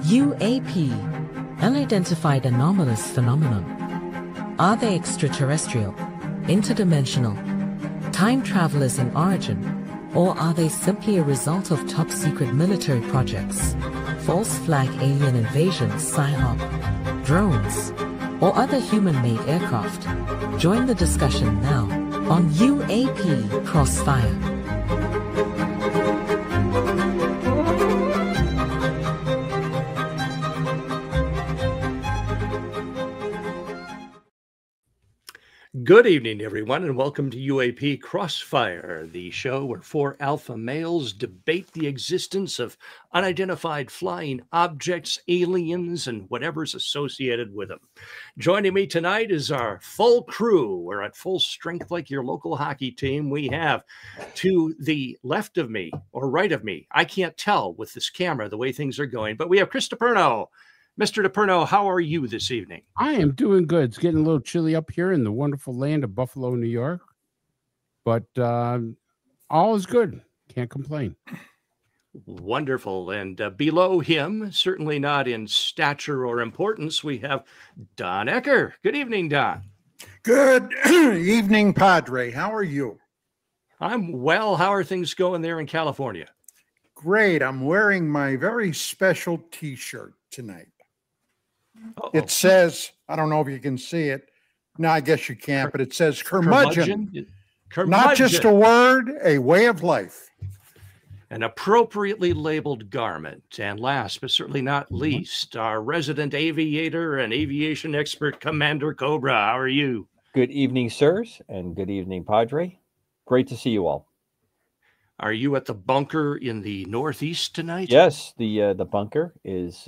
UAP, unidentified anomalous phenomenon. Are they extraterrestrial, interdimensional, time travelers in origin, or are they simply a result of top-secret military projects, false flag alien invasions, PSYOP, drones, or other human-made aircraft? Join the discussion now on UAP Crossfire. Good evening, everyone, and welcome to UAP Crossfire, the show where four alpha males debate the existence of unidentified flying objects, aliens, and whatever's associated with them. Joining me tonight is our full crew. We're at full strength like your local hockey team. We have to the left of me or right of me. I can't tell with this camera the way things are going, but we have Chris DiPerno. Mr. DiPerno, how are you this evening? I am doing good. It's getting a little chilly up here in the wonderful land of Buffalo, New York. But all is good. Can't complain. Wonderful. And below him, certainly not in stature or importance, we have Don Ecker. Good evening, Don. Good evening, Padre. How are you? I'm well. How are things going there in California? Great. I'm wearing my very special T-shirt tonight. Uh-oh. It says, I don't know if you can see it. No, I guess you can't, but it says curmudgeon. Not just a word, a way of life. An appropriately labeled garment. And last but certainly not least, our resident aviator and aviation expert, Commander Cobra. How are you? Good evening, sirs, and good evening, Padre. Great to see you all. Are you at the bunker in the Northeast tonight? Yes, the bunker is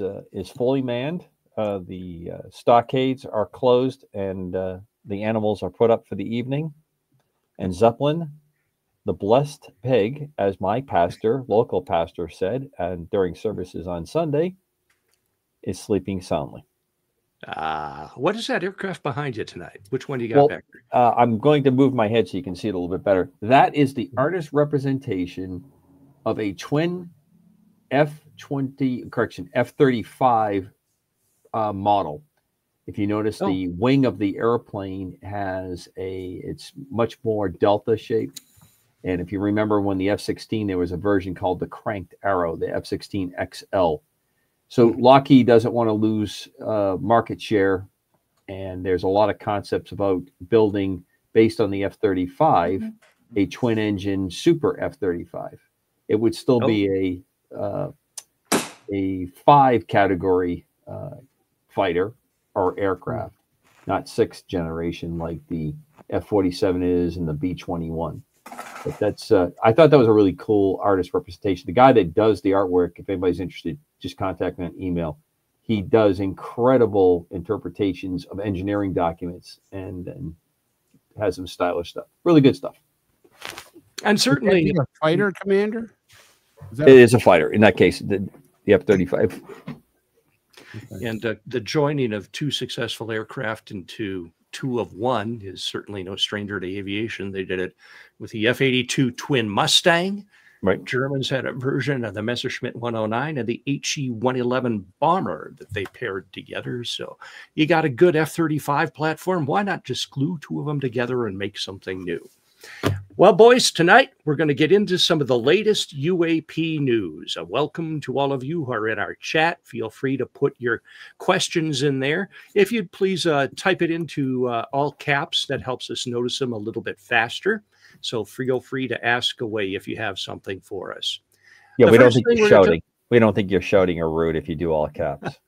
fully manned. The stockades are closed, and the animals are put up for the evening. And Zeppelin, the blessed pig, as my pastor, local pastor, said, and during services on Sunday, is sleeping soundly. What is that aircraft behind you tonight? Which one do you got back there? I'm going to move my head so you can see it a little bit better. That is the artist representation of a twin F-35 model. If you notice, the wing of the airplane it's much more delta shaped. And if you remember when the F-16, there was a version called the cranked arrow, the F-16 XL. So Lockheed doesn't want to lose market share. And there's a lot of concepts about building, based on the F-35, a twin engine super F-35. It would still be a 5 category fighter or aircraft, not 6th generation like the F-47 is and the B-21. But that's I thought that was a really cool artist representation. The guy that does the artwork, if anybody's interested, just contact me on email. He does incredible interpretations of engineering documents and has some stylish stuff. Really good stuff. And certainly a fighter commander? It is a fighter. In that case, the F-35. And the joining of 2 successful aircraft into 2 of 1 is certainly no stranger to aviation. They did it with the F-82 twin Mustang. Right. Germans had a version of the Messerschmitt 109 and the HE-111 bomber that they paired together. So you got a good F-35 platform. Why not just glue 2 of them together and make something new? Well, boys, tonight we're going to get into some of the latest UAP news. Welcome to all of you who are in our chat. Feel free to put your questions in there. If you'd please type it into all caps, that helps us notice them a little bit faster. So feel free to ask away if you have something for us. Yeah, we don't think you're shouting. We don't think you're shouting or rude if you do all caps.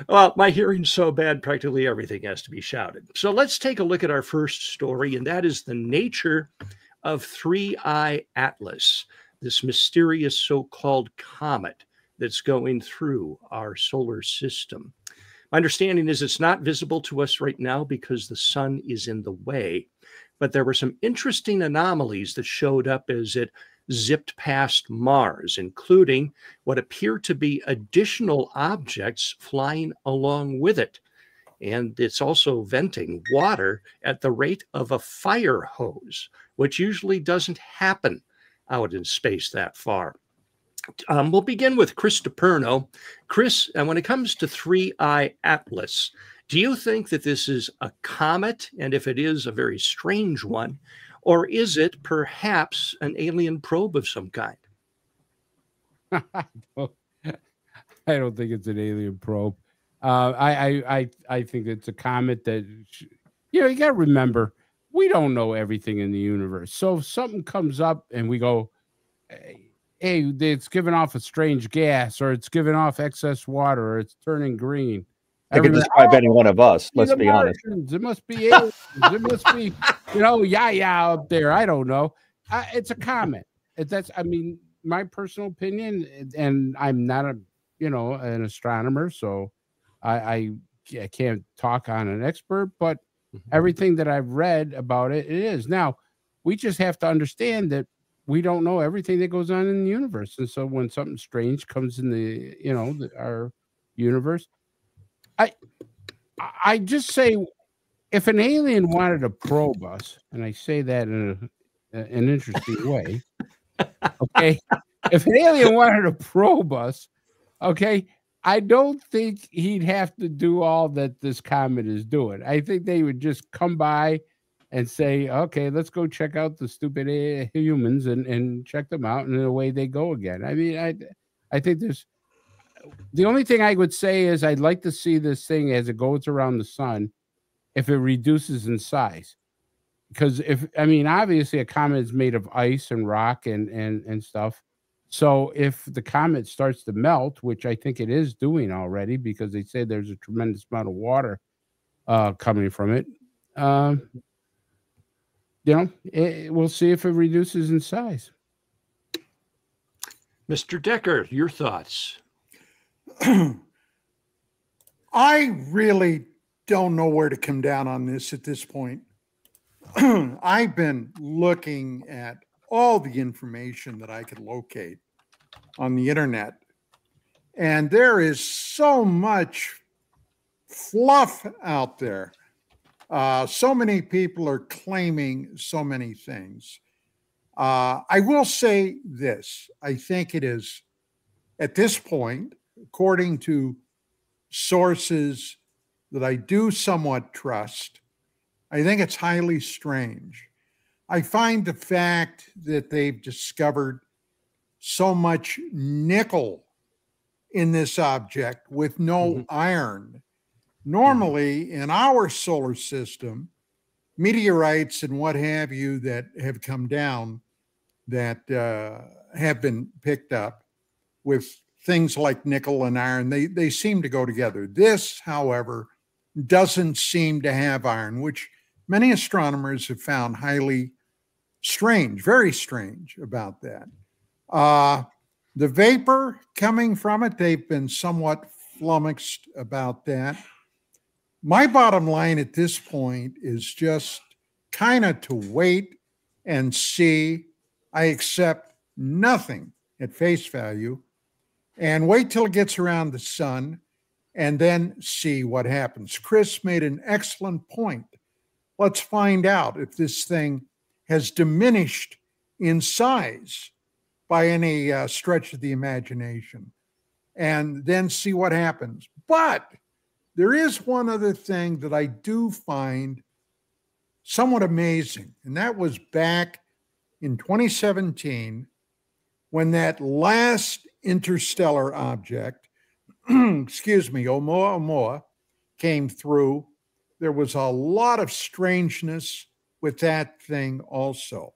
Well, my hearing's so bad, practically everything has to be shouted. So let's take a look at our first story, and that is the nature of 3I Atlas, this mysterious so-called comet that's going through our solar system. My understanding is it's not visible to us right now because the sun is in the way, but there were some interesting anomalies that showed up as it zipped past Mars, including what appear to be additional objects flying along with it. And it's also venting water at the rate of a fire hose, which usually doesn't happen out in space that far. We'll begin with Chris DiPerno. Chris, when it comes to 3I Atlas, do you think that this is a comet? And if it is, a very strange one, or is it perhaps an alien probe of some kind? I don't think it's an alien probe. I think it's a comet that, you got to remember, we don't know everything in the universe. So if something comes up and we go, hey, it's giving off a strange gas, or it's giving off excess water, or it's turning green. It could describe any one of us. Let's be honest. It must be aliens. It must be, yeah up there. I don't know. It's a comet. My personal opinion, and I'm not an astronomer, so I can't talk on an expert, but everything that I've read about it is. Now, we just have to understand that we don't know everything that goes on in the universe. And so when something strange comes in our universe, I just say, if an alien wanted to probe us, and I say that in an interesting way, okay, if an alien wanted to probe us, okay, I don't think he'd have to do all that this comet is doing. I think they would just come by and say, okay, let's go check out the stupid humans and check them out, and away they go again. I mean, I think the only thing I would say is I'd like to see this thing as it goes around the sun, if it reduces in size. Because obviously a comet is made of ice and rock and stuff. So if the comet starts to melt, which I think it is doing already, because they say there's a tremendous amount of water coming from it, we'll see if it reduces in size. Mr. Decker, your thoughts? I really don't know where to come down on this at this point. I've been looking at all the information that I could locate on the internet, and there is so much fluff out there. So many people are claiming so many things. I will say this. I think it is, at this point, according to sources that I do somewhat trust, I think it's highly strange. I find the fact that they've discovered so much nickel in this object with no iron. Normally, in our solar system, meteorites and what have you that have come down that have been picked up with things like nickel and iron, they seem to go together. This, however, doesn't seem to have iron, which many astronomers have found highly strange, very strange about that. The vapor coming from it, they've been somewhat flummoxed about that. My bottom line at this point is just kind of to wait and see. I accept nothing at face value and wait till it gets around the sun and then see what happens. Chris made an excellent point. Let's find out if this thing has diminished in size by any stretch of the imagination, and then see what happens. But there is one other thing that I do find somewhat amazing, and that was back in 2017 when that last interstellar object, excuse me, Oumuamua, came through. There was a lot of strangeness with that thing also.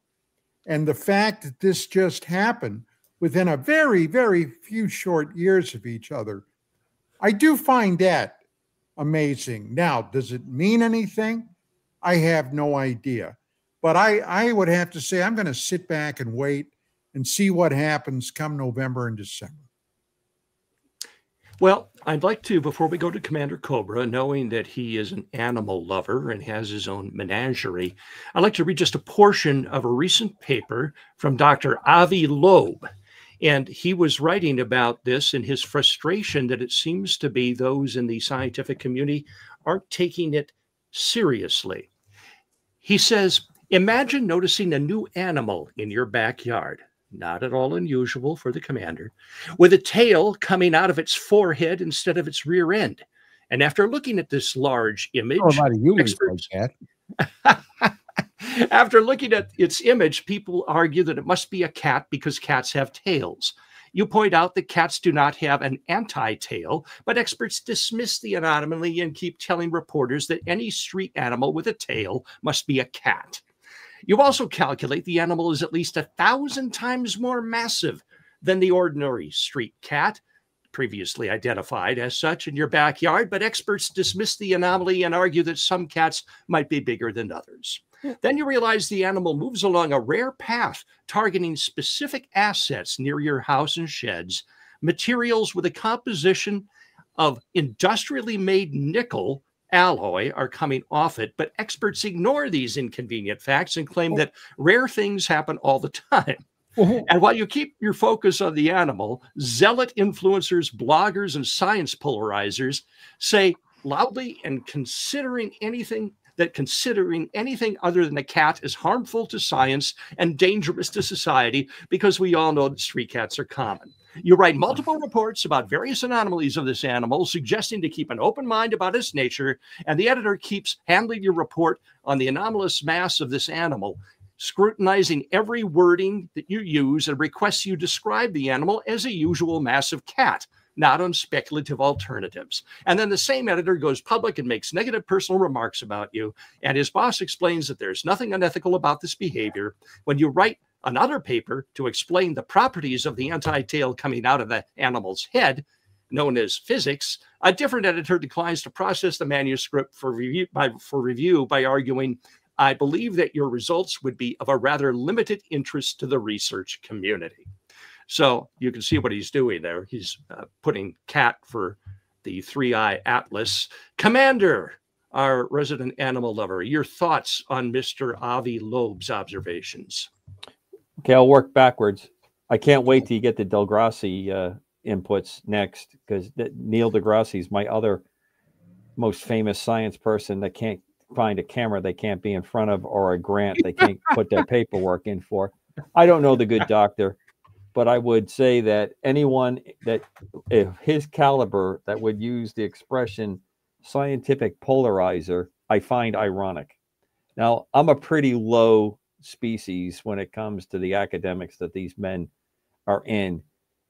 And the fact that this just happened within a very, very few short years of each other, I do find that amazing. Now, does it mean anything? I have no idea. But I would have to say I'm going to sit back and wait and see what happens come November and December. Well, I'd like to, before we go to Commander Cobra, knowing that he is an animal lover and has his own menagerie, I'd like to read just a portion of a recent paper from Dr. Avi Loeb. And he was writing about this and his frustration that it seems to be those in the scientific community aren't taking it seriously. He says, imagine noticing a new animal in your backyard. not at all unusual for the commander, with a tail coming out of its forehead instead of its rear end. And after looking at this large image, Oh, a lot of humans experts, like that. after looking at its image, people argue that it must be a cat because cats have tails. You point out that cats do not have an anti-tail, but experts dismiss the anomaly and keep telling reporters that any street animal with a tail must be a cat. You also calculate the animal is at least 1,000 times more massive than the ordinary street cat, previously identified as such in your backyard, but experts dismiss the anomaly and argue that some cats might be bigger than others. Then you realize the animal moves along a rare path, targeting specific assets near your house and sheds, materials with a composition of industrially made nickel alloy are coming off it, but experts ignore these inconvenient facts and claim that rare things happen all the time. And while you keep your focus on the animal, zealot influencers, bloggers, and science polarizers say loudly and considering anything other than a cat is harmful to science and dangerous to society, because we all know that street cats are common. You write multiple reports about various anomalies of this animal, suggesting to keep an open mind about its nature, and the editor keeps handling your report on the anomalous mass of this animal, scrutinizing every wording that you use, and requests you describe the animal as a usual massive cat, not on speculative alternatives. And then the same editor goes public and makes negative personal remarks about you, and his boss explains that there's nothing unethical about this behavior. When you write another paper to explain the properties of the anti-tail coming out of the animal's head, known as physics, a different editor declines to process the manuscript for review by arguing, I believe that your results would be of a rather limited interest to the research community. So you can see what he's doing there. He's putting cat for the 3I Atlas. Commander, our resident animal lover, your thoughts on Mr. Avi Loeb's observations? Okay, I'll work backwards. I can't wait till you get the Degrassi inputs next, because Neil deGrasse is my other most famous science person that can't find a camera they can't be in front of, or a grant they can't put their paperwork in for. I don't know the good doctor, but I would say that anyone that if his caliber that would use the expression scientific polarizer, I find ironic. Now, I'm a pretty low species when it comes to the academics that these men are in,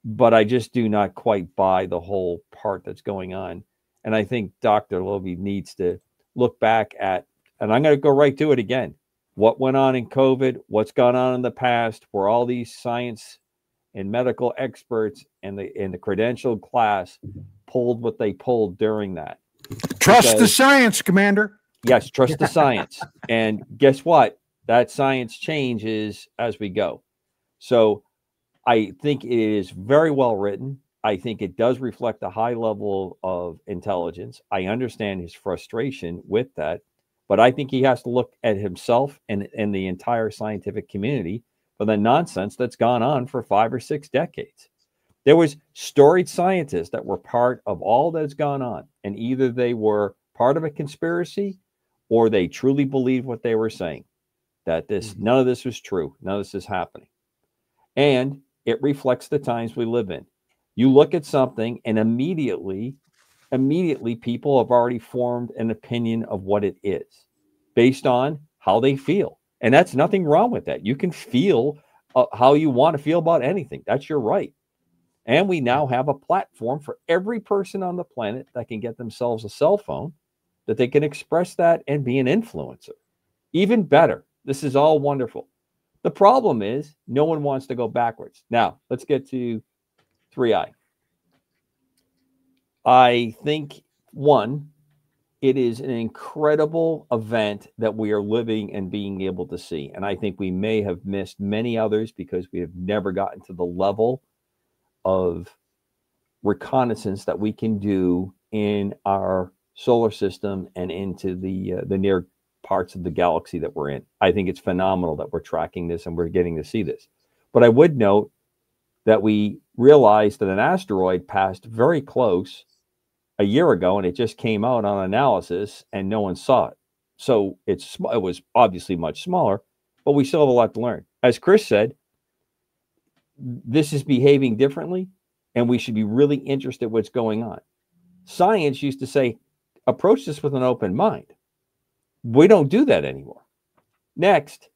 but I just do not quite buy the whole part that's going on. And I think Dr. Loeb needs to look back at, and I'm going to go right to it again, what went on in COVID, what's gone on in the past, where all these science and medical experts and the credentialed class pulled what they pulled during that. Trust the science, Commander. Yes, trust the science. And guess what? That science changes as we go. So I think it is very well written. I think it does reflect a high level of intelligence. I understand his frustration with that, but I think he has to look at himself and the entire scientific community for the nonsense that's gone on for 5 or 6 decades. There was storied scientists that were part of all that's gone on, and either they were part of a conspiracy or they truly believed what they were saying, that none of this was true, none of this is happening. And it reflects the times we live in. You look at something and immediately people have already formed an opinion of what it is based on how they feel. And that's nothing wrong with that. You can feel how you want to feel about anything. That's your right. And we now have a platform for every person on the planet that can get themselves a cell phone, that they can express that and be an influencer. Even better. This is all wonderful. The problem is no one wants to go backwards. Now, let's get to 3I. I think, one, it is an incredible event that we are living and being able to see. And I think we may have missed many others because we have never gotten to the level of reconnaissance that we can do in our solar system and into the near parts of the galaxy that we're in. I think it's phenomenal that we're tracking this and we're getting to see this. But I would note that we realized that an asteroid passed very close a year ago, and it just came out on analysis and no one saw it. So it was obviously much smaller, but we still have a lot to learn. As Chris said, this is behaving differently, and we should be really interested in what's going on. Science used to say, approach this with an open mind. We don't do that anymore. Next,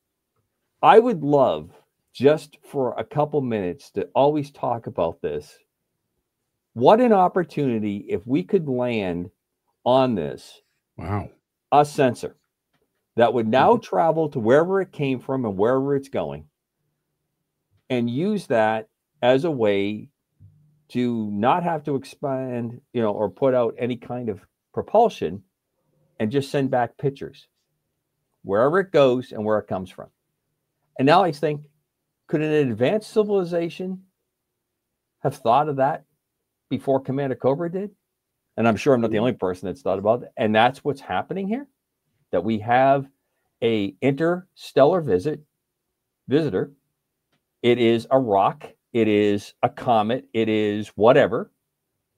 I would love just for a couple minutes to always talk about this. What an opportunity if we could land on this. Wow. A sensor that would now travel to wherever it came from and wherever it's going, and use that as a way to not have to expand, or put out any kind of propulsion, and just send back pictures wherever it goes and where it comes from. And now I think, could an advanced civilization have thought of that before Commander Cobra did? And I'm sure I'm not the only person that's thought about it. And that's what's happening here, that we have a interstellar visitor. It is a rock. It is a comet. It is whatever.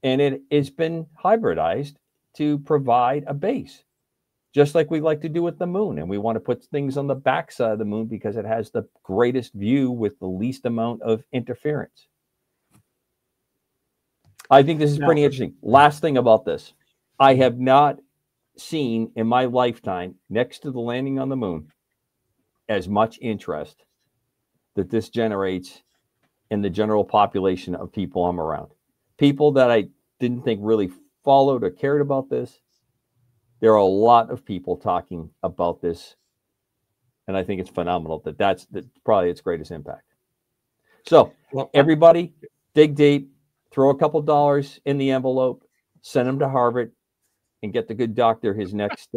And it has been hybridized to provide a base, just like we like to do with the moon. And we want to put things on the backside of the moon because it has the greatest view with the least amount of interference. I think this is pretty interesting. Last thing about this, I have not seen in my lifetime, next to the landing on the moon, as much interest that this generates in the general population of people I'm around. People that I didn't think really followed or cared about this. There are a lot of people talking about this, and I think it's phenomenal that's probably its greatest impact. So everybody, dig deep, throw a couple dollars in the envelope, send him to Harvard, and get the good doctor his next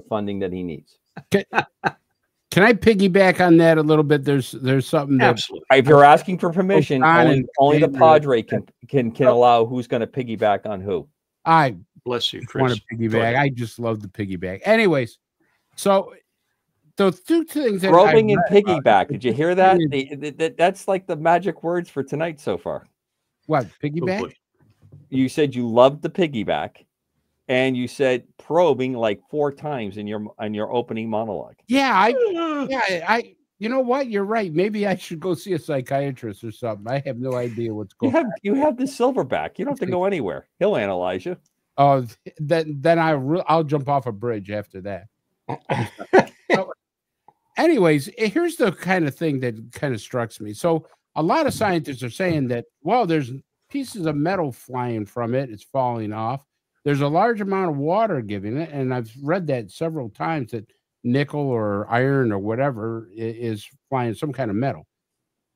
funding that he needs. Can I piggyback on that a little bit? There's something that, absolutely. If you're asking for permission, only the Padre can allow who's going to piggyback on who. I bless you, Chris. Want to piggyback. I just love the piggyback. Anyways, so those two things that probing and piggyback. Did you hear that? That's like the magic words for tonight so far. What, piggyback? You said you loved the piggyback, and you said probing like 4 times in your opening monologue. Yeah, I you know what? You're right. Maybe I should go see a psychiatrist or something. I have no idea what's going on. You have the silverback. You don't have to go anywhere. He'll analyze you. Oh, then I'll jump off a bridge after that. So, anyways, here's the kind of thing that kind of strikes me. So a lot of scientists are saying that, well, there's pieces of metal flying from it. It's falling off. There's a large amount of water giving it. And I've read that several times, that nickel or iron or whatever is flying some kind of metal.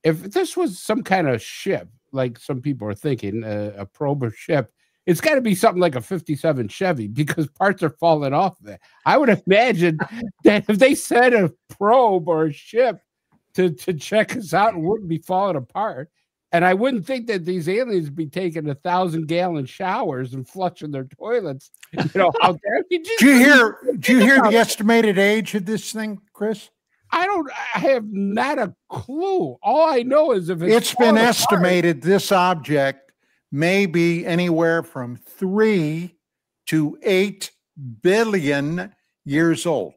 If this was some kind of ship, like some people are thinking, a probe or ship, it's got to be something like a 57 Chevy, because parts are falling off of it. I would imagine that if they sent a probe or a ship to check us out, it wouldn't be falling apart. And I wouldn't think that these aliens would be taking 1,000-gallon showers and flushing their toilets, out there. Do you hear the estimated age of this thing, Chris? I have not a clue. All I know is if it's been estimated, this object may be anywhere from 3 to 8 billion years old.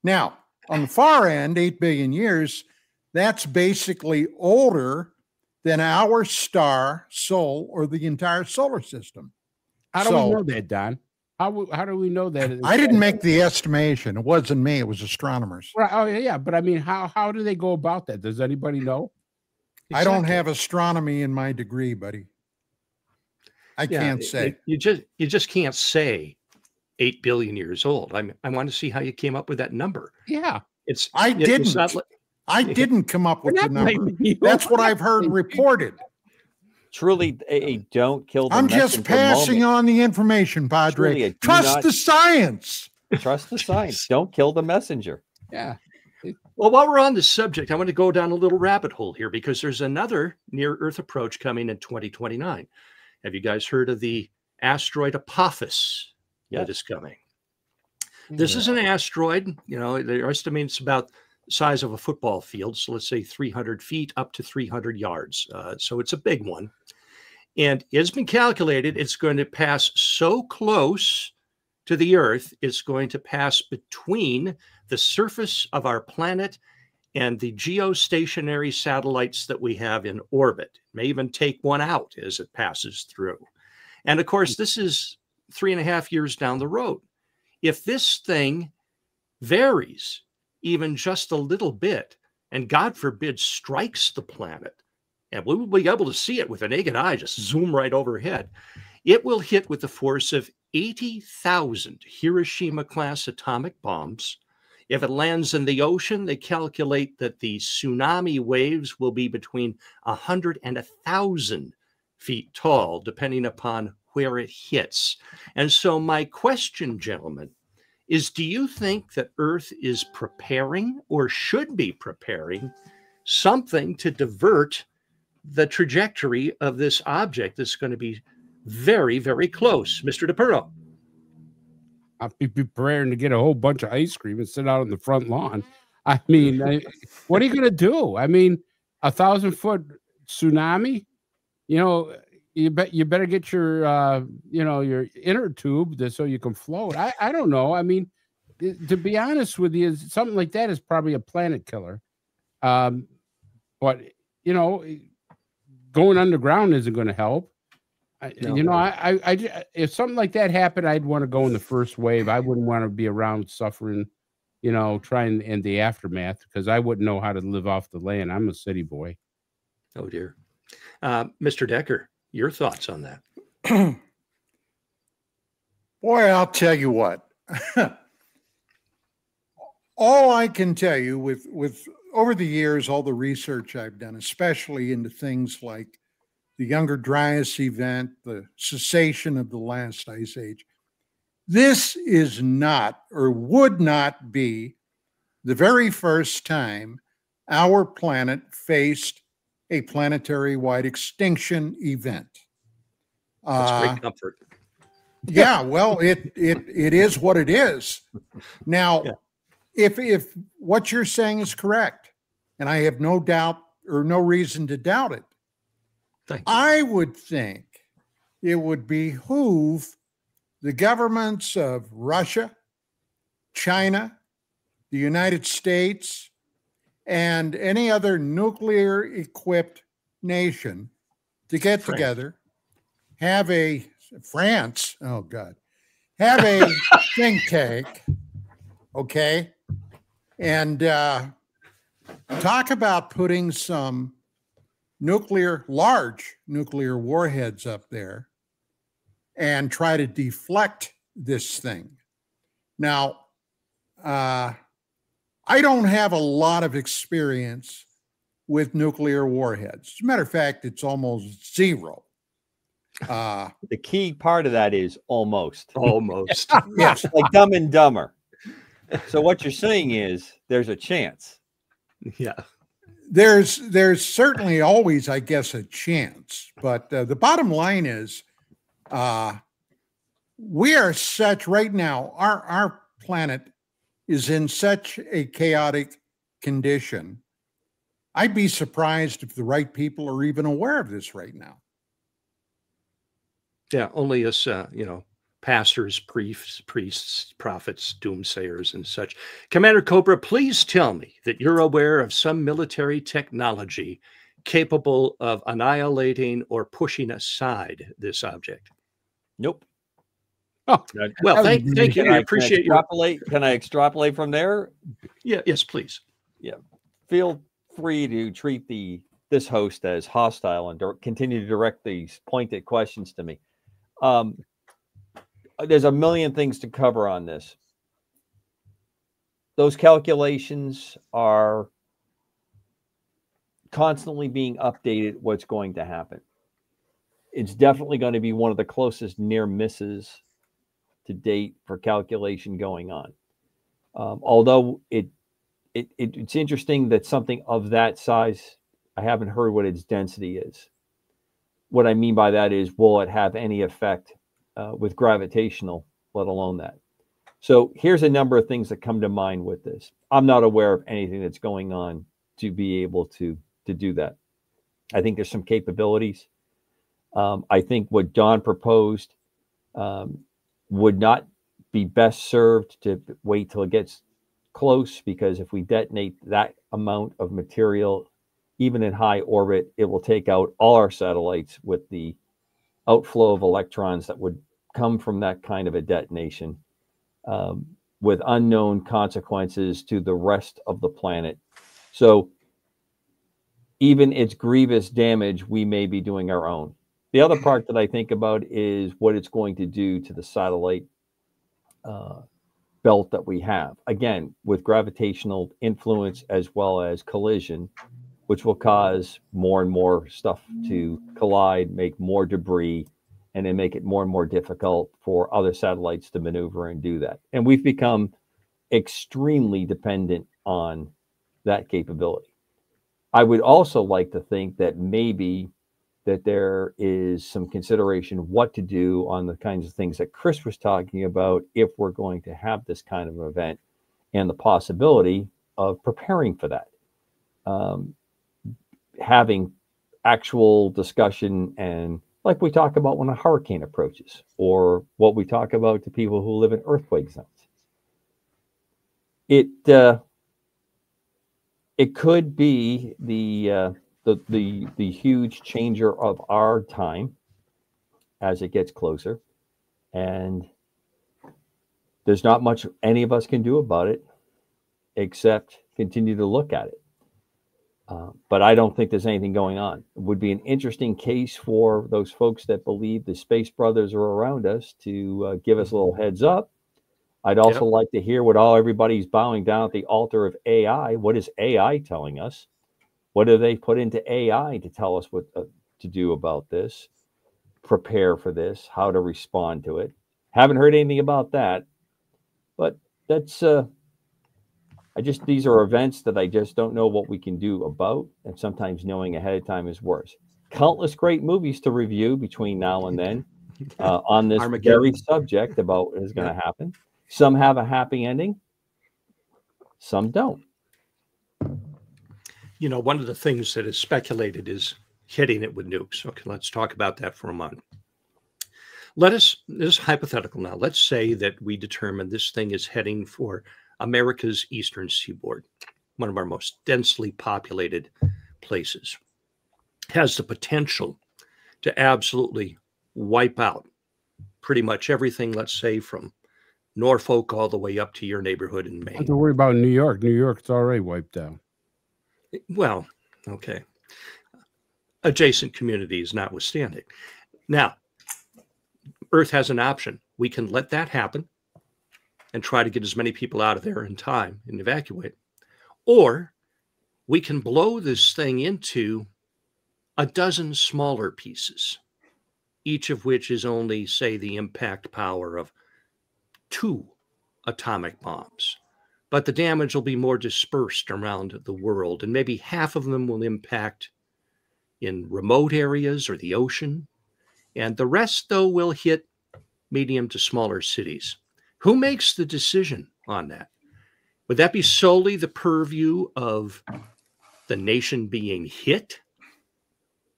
Now, on the far end, 8 billion years, that's basically older than our star, Sol, or the entire solar system. How do we know that, Don? How do we know that? I didn't make the estimation. It wasn't me. It was astronomers. Right. Oh, yeah. But I mean, how do they go about that? Does anybody know? Exactly. I don't have astronomy in my degree, buddy. I can't say. You just can't say 8 billion years old. I want to see how you came up with that number. Yeah. I didn't come up with the number. That's what I've heard reported. Truly, don't kill the I'm just passing on the information, Padre. Truly, trust the science. Trust the science. Don't kill the messenger. Yeah. Well, while we're on this subject, I want to go down a little rabbit hole here, because there's another near-Earth approach coming in 2029. Have you guys heard of the asteroid Apophis that is coming? This is an asteroid. They're estimating it's about the size of a football field. So let's say 300 feet up to 300 yards. So it's a big one. And it's been calculated it's going to pass so close to the Earth, it's going to pass between the surface of our planet and the geostationary satellites that we have in orbit. It may even take one out as it passes through. And of course, this is 3.5 years down the road. If this thing varies even just a little bit, and God forbid strikes the planet, and we will be able to see it with a naked eye, just zoom right overhead, it will hit with the force of 80,000 Hiroshima-class atomic bombs. If it lands in the ocean, they calculate that the tsunami waves will be between 100 and 1,000 feet tall, depending upon where it hits. And so my question, gentlemen, is do you think that Earth is preparing or should be preparing something to divert the trajectory of this object that's going to be very, very close? Mr. DePerno. I'll be preparing to get a whole bunch of ice cream and sit out on the front lawn. I mean, what are you going to do? I mean, 1,000-foot tsunami, you know, you better get your, your inner tube so you can float. I don't know. I mean, to be honest with you, something like that is probably a planet killer. But, you know, going underground isn't going to help. If something like that happened, I'd want to go in the first wave. I wouldn't want to be around suffering, trying in the aftermath, because I wouldn't know how to live off the land. I'm a city boy. Oh, dear. Mr. Decker, your thoughts on that? Boy, I'll tell you what. All I can tell you with over the years, all the research I've done, especially into things like the Younger Dryas event, the cessation of the last ice age, this is not or would not be the very first time our planet faced a planetary-wide extinction event. That's great comfort. Yeah, well, it is what it is. Now, if what you're saying is correct, and I have no doubt or no reason to doubt it, I would think it would behoove the governments of Russia, China, the United States, and any other nuclear-equipped nation to get together, have a France, oh God, have a think tank, okay, and talk about putting some large nuclear warheads up there and try to deflect this thing. Now, I don't have a lot of experience with nuclear warheads. As a matter of fact, it's almost zero. The key part of that is almost. Almost. Yes. Like Dumb and Dumber. So what you're saying is there's a chance. Yeah. There's certainly always, I guess, a chance. But the bottom line is we are such right now, our planet is in such a chaotic condition. I'd be surprised if the right people are even aware of this right now. Yeah, only us, pastors, priests, prophets, doomsayers, and such. Commander Cobra, please tell me that you're aware of some military technology capable of annihilating or pushing aside this object. Nope. Oh, well, thank you. I appreciate your. Can I extrapolate from there? Yeah. Yes, please. Yeah. Feel free to treat this host as hostile and continue to direct these pointed questions to me. There's a million things to cover on this. Those calculations are constantly being updated. What's going to happen? It's definitely going to be one of the closest near misses to date for calculation going on. Although it's interesting that something of that size, I haven't heard what its density is. What I mean by that is, will it have any effect with gravitational, let alone that? So here's a number of things that come to mind with this. I'm not aware of anything that's going on to be able to do that. I think there's some capabilities. I think what Don proposed would not be best served to wait till it gets close, because if we detonate that amount of material, even in high orbit, it will take out all our satellites with the outflow of electrons that would come from that kind of a detonation, with unknown consequences to the rest of the planet. So even its grievous damage, we may be doing our own. The other part that I think about is what it's going to do to the satellite belt that we have. Again, with gravitational influence as well as collision, which will cause more and more stuff to collide, make more debris, and then make it more and more difficult for other satellites to maneuver and do that. And we've become extremely dependent on that capability. I would also like to think that maybe that there is some consideration what to do on the kinds of things that Chris was talking about if we're going to have this kind of event, and the possibility of preparing for that. Having actual discussion, and like we talk about when a hurricane approaches, or what we talk about to people who live in earthquake zones. It could be the huge changer of our time as it gets closer, and there's not much any of us can do about it except continue to look at it. But I don't think there's anything going on. It would be an interesting case for those folks that believe the Space Brothers are around us to give us a little heads up. I'd also like to hear what everybody's bowing down at the altar of AI. What is AI telling us? What do they put into AI to tell us what to do about this? Prepare for this, how to respond to it. Haven't heard anything about that, but that's these are events that I just don't know what we can do about, and sometimes knowing ahead of time is worse. Countless great movies to review between now and then on this very subject about what is going to happen. Some have a happy ending, some don't. You know, one of the things that is speculated is hitting it with nukes. Okay, let's talk about that for a moment. This is hypothetical now. Let's say that we determine this thing is heading for America's eastern seaboard, one of our most densely populated places. Has the potential to absolutely wipe out pretty much everything, let's say, from Norfolk all the way up to your neighborhood in Maine. Don't have to worry about New York. New York's already wiped out. Well, okay. Adjacent communities notwithstanding. Now, Earth has an option. We can let that happen and try to get as many people out of there in time and evacuate. Or we can blow this thing into a dozen smaller pieces, each of which is only, say, the impact power of 2 atomic bombs. But the damage will be more dispersed around the world, and maybe half of them will impact in remote areas or the ocean, and the rest, though, will hit medium to smaller cities. Who makes the decision on that? Would that be solely the purview of the nation being hit?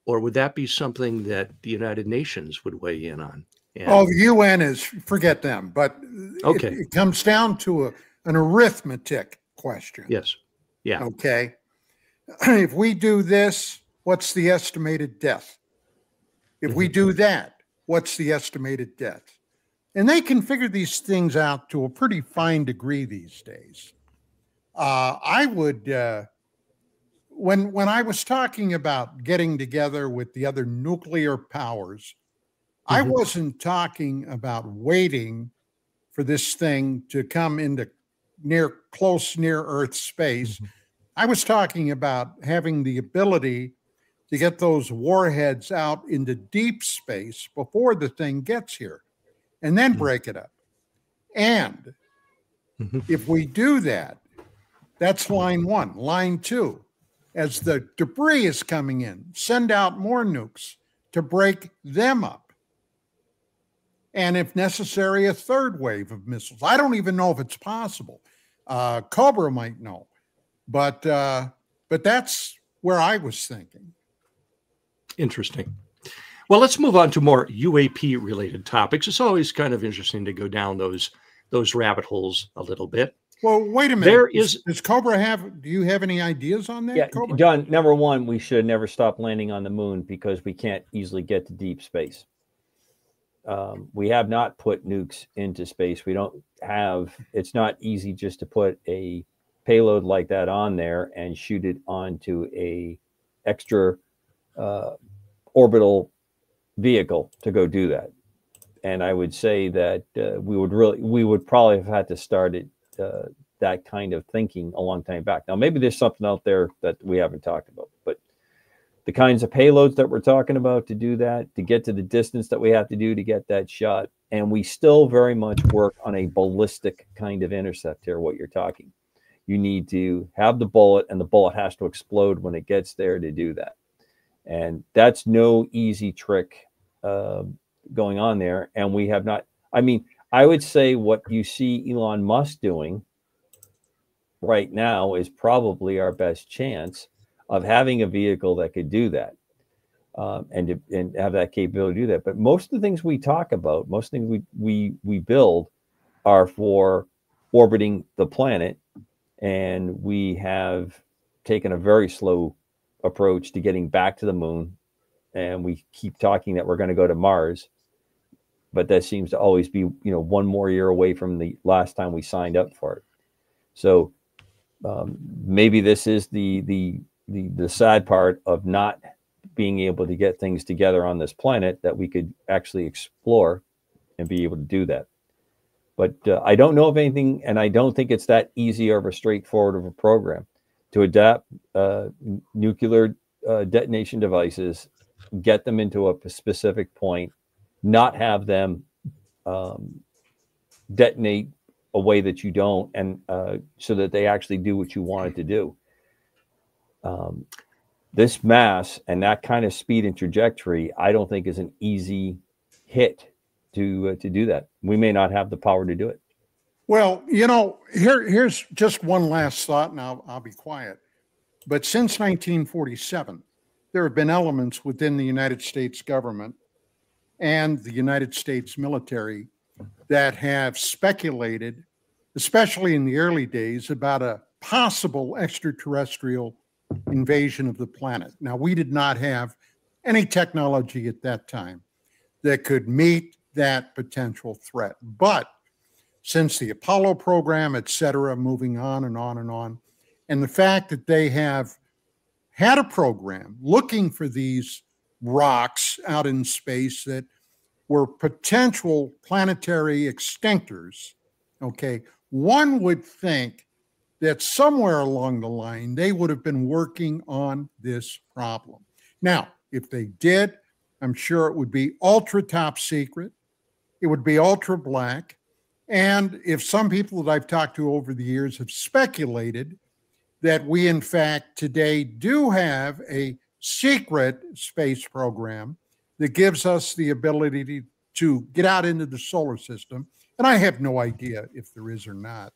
Or would that be something that the United Nations would weigh in on? The UN is, forget them, but okay. It comes down to an arithmetic question. Yes. Yeah. Okay. If we do this, what's the estimated death? If we do that, what's the estimated death? And they can figure these things out to a pretty fine degree these days. I would, when I was talking about getting together with the other nuclear powers, I wasn't talking about waiting for this thing to come into close near Earth space. I was talking about having the ability to get those warheads out into deep space before the thing gets here, and then break it up. And if we do that, that's line 1. Line 2, as the debris is coming in, send out more nukes to break them up. And if necessary, a third wave of missiles. I don't even know if it's possible. Cobra might know, but that's where I was thinking. Interesting. Well, let's move on to more UAP related topics. It's always kind of interesting to go down those rabbit holes a little bit. Well, wait a minute. There is Does Cobra have? Do you have any ideas on that? Yeah, Cobra? John, number one, we should never stop landing on the moon because we can't easily get to deep space. We have not put nukes into space. We don't have, it's not easy just to put a payload like that on there and shoot it onto a extra orbital vehicle to go do that. And I would say that we would probably have had to start it, that kind of thinking a long time back. Now, maybe there's something out there that we haven't talked about, but the kinds of payloads that we're talking about to do that, to get to the distance that we have to do to get that shot, and we still very much work on a ballistic kind of intercept here, what you're talking. You need to have the bullet, and the bullet has to explode when it gets there to do that. And that's no easy trick going on there. And we have not, I mean, I would say what you see Elon Musk doing right now is probably our best chance of having a vehicle that could do that, and have that capability to do that. But most of the things we talk about, most things we build are for orbiting the planet, and we have taken a very slow approach to getting back to the moon, and we keep talking that we're going to go to Mars, but that seems to always be, you know, one more year away from the last time we signed up for it. So maybe this is the sad part of not being able to get things together on this planet that we could actually explore and be able to do that. But I don't know of anything, and I don't think it's that easy or straightforward of a program to adapt nuclear detonation devices, get them into a specific point, not have them detonate a way that you don't, and so that they actually do what you wanted to do. This mass and that kind of speed and trajectory, I don't think is an easy hit to do that. We may not have the power to do it. Well, you know, here's just one last thought, and I'll be quiet. But since 1947, there have been elements within the United States government and the United States military that have speculated, especially in the early days, about a possible extraterrestrial invasion of the planet. Now, we did not have any technology at that time that could meet that potential threat. But since the Apollo program, et cetera, moving on and on and on, and the fact that they have had a program looking for these rocks out in space that were potential planetary extinctors, okay, one would think that somewhere along the line, they would have been working on this problem. Now, if they did, I'm sure it would be ultra top secret. It would be ultra black. And if some people that I've talked to over the years have speculated that we, in fact, today do have a secret space program that gives us the ability to get out into the solar system, and I have no idea if there is or not.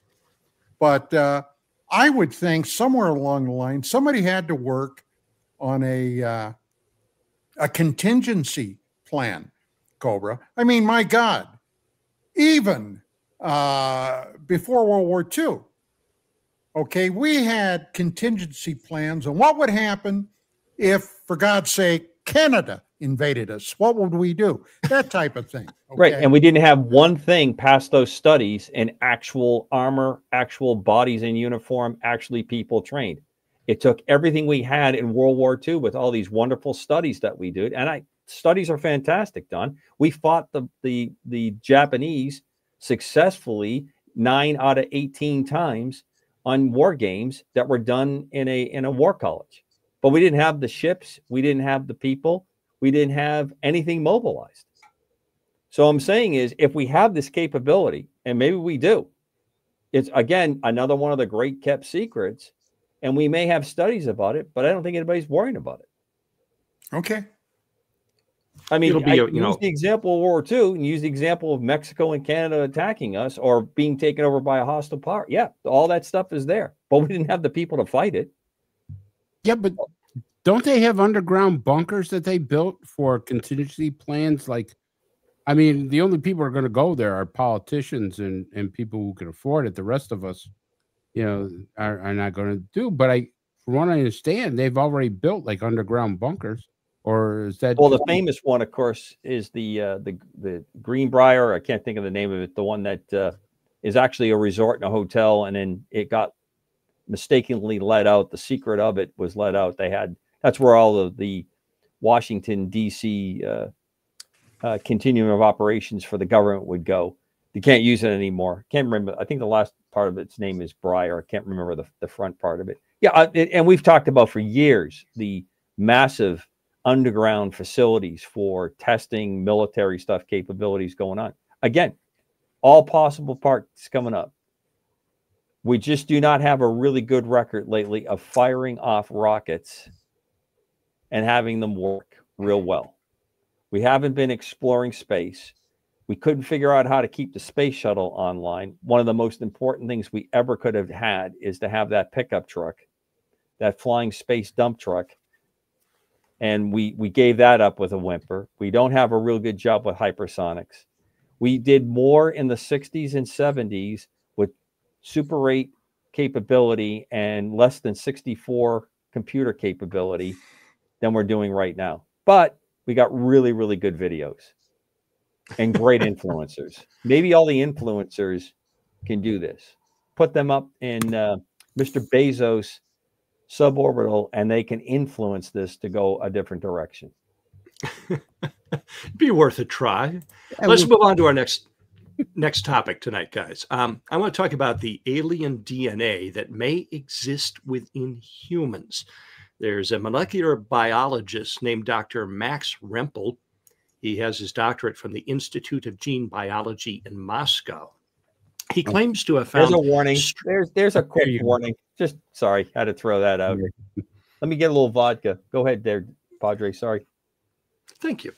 But I would think somewhere along the line, somebody had to work on a contingency plan, Cobra. I mean, my God, even before World War II, okay, we had contingency plans on what would happen if, for God's sake, Canada invaded us. What would we do? That type of thing. Okay? Right. And we didn't have one thing past those studies in actual armor, actual bodies in uniform, actually people trained. It took everything we had in World War II with all these wonderful studies that we did. And studies are fantastic, Don. We fought the Japanese successfully 9 out of 18 times on war games that were done in a war college. But we didn't have the ships. We didn't have the people. We didn't have anything mobilized. So I'm saying is, if we have this capability, and maybe we do, it's, again, another one of the great kept secrets, and we may have studies about it, but I don't think anybody's worrying about it. Okay. I mean, use the example of World War II and use the example of Mexico and Canada attacking us or being taken over by a hostile power. Yeah, all that stuff is there, but we didn't have the people to fight it. Yeah, but don't they have underground bunkers that they built for contingency plans? Like, I mean, the only people who are going to go there are politicians and people who can afford it. The rest of us are not going to do. But from what I understand, they've already built like underground bunkers, or is that? Well, the famous one, of course, is the Greenbrier. I can't think of the name of it. The one that is actually a resort and a hotel, and then it got mistakenly let out. The secret of it was let out. That's where all of the Washington D.C. Continuum of operations for the government would go. You can't use it anymore. Can't remember. I think the last part of its name is Briar. I can't remember the front part of it. Yeah, and we've talked about for years the massive underground facilities for testing military stuff capabilities going on. Again, all possible parts coming up. We just do not have a really good record lately of firing off rockets and having them work real well. We haven't been exploring space. We couldn't figure out how to keep the space shuttle online. One of the most important things we ever could have had is to have that pickup truck, that flying space dump truck. And we gave that up with a whimper. We don't have a real good job with hypersonics. We did more in the 60s and 70s with Super 8 capability and less than 64 computer capability than we're doing right now. But we got really, really good videos and great influencers. Maybe all the influencers can do this. Put them up in Mr. Bezos' suborbital, and they can influence this to go a different direction. Be worth a try. Let's move on to our next topic tonight, guys. I want to talk about the alien DNA that may exist within humans. There's a molecular biologist named Dr. Max Rempel. He has his doctorate from the Institute of Gene Biology in Moscow. He claims to have found... There's a warning. There's a quick warning. Just, sorry, had to throw that out. Let me get a little vodka. Go ahead there, Padre. Sorry. Thank you.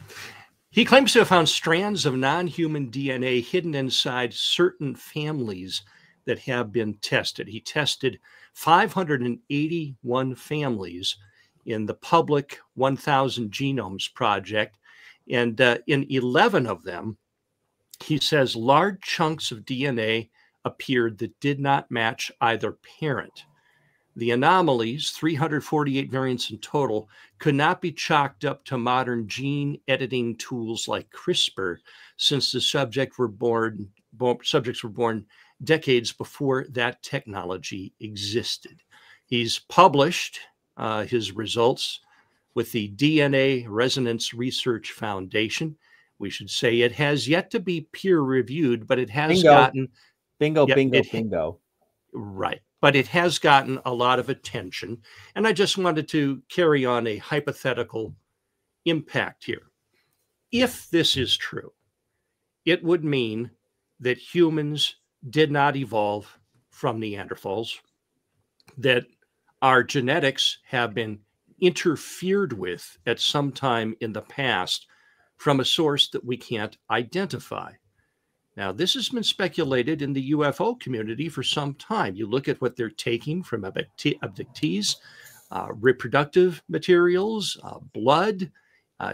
He claims to have found strands of non-human DNA hidden inside certain families that have been tested. He tested 581 families in the public 1,000 Genomes Project. And in 11 of them, he says large chunks of DNA appeared that did not match either parent. The anomalies, 348 variants in total, could not be chalked up to modern gene editing tools like CRISPR, since the subjects were born decades before that technology existed. He's published his results with the DNA Resonance Research Foundation. We should say it has yet to be peer reviewed, but it has gotten... Bingo. Right. But it has gotten a lot of attention. And I just wanted to carry on a hypothetical impact here. If this is true, it would mean that humans did not evolve from Neanderthals, that our genetics have been interfered with at some time in the past from a source that we can't identify. Now, this has been speculated in the UFO community for some time. You look at what they're taking from abductees, reproductive materials, blood,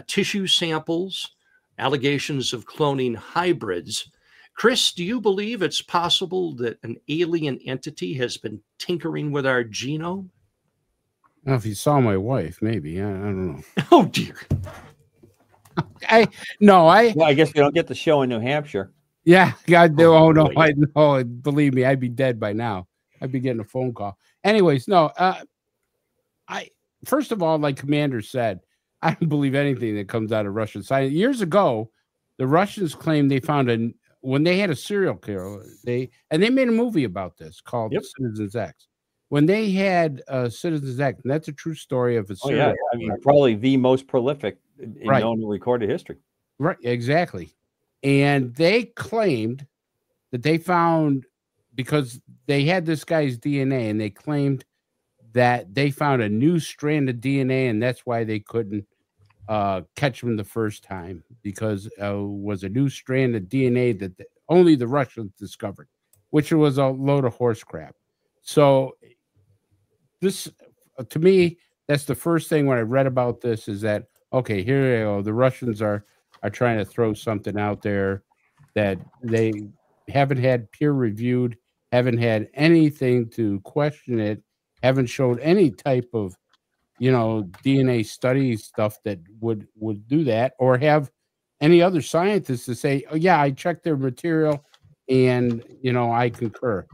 tissue samples, allegations of cloning hybrids. Chris, do you believe it's possible that an alien entity has been tinkering with our genome? Well, if you saw my wife, maybe. I don't know. Oh, dear. Well, I guess we don't get the show in New Hampshire. Yeah, God, oh no, I know. Believe me, I'd be dead by now. I'd be getting a phone call. Anyways, no. First of all, like Commander said, I don't believe anything that comes out of Russian science. Years ago, the Russians claimed they found when they had a serial killer. They made a movie about this called Citizens X. When they had Citizens X, and that's a true story of a serial. I mean, probably the most prolific in known recorded history. Right, exactly. And they claimed that they found, because they had this guy's DNA, and they claimed that they found a new strand of DNA, and that's why they couldn't catch him the first time, because it was a new strand of DNA that only the Russians discovered, which was a load of horse crap. So this, to me, that's the first thing when I read about this is that, okay, here you go, the Russians are trying to throw something out there that they haven't had peer reviewed haven't had anything to question it, haven't showed any type of, DNA study stuff that would do that, or have any other scientists to say, oh yeah, I checked their material and I concur.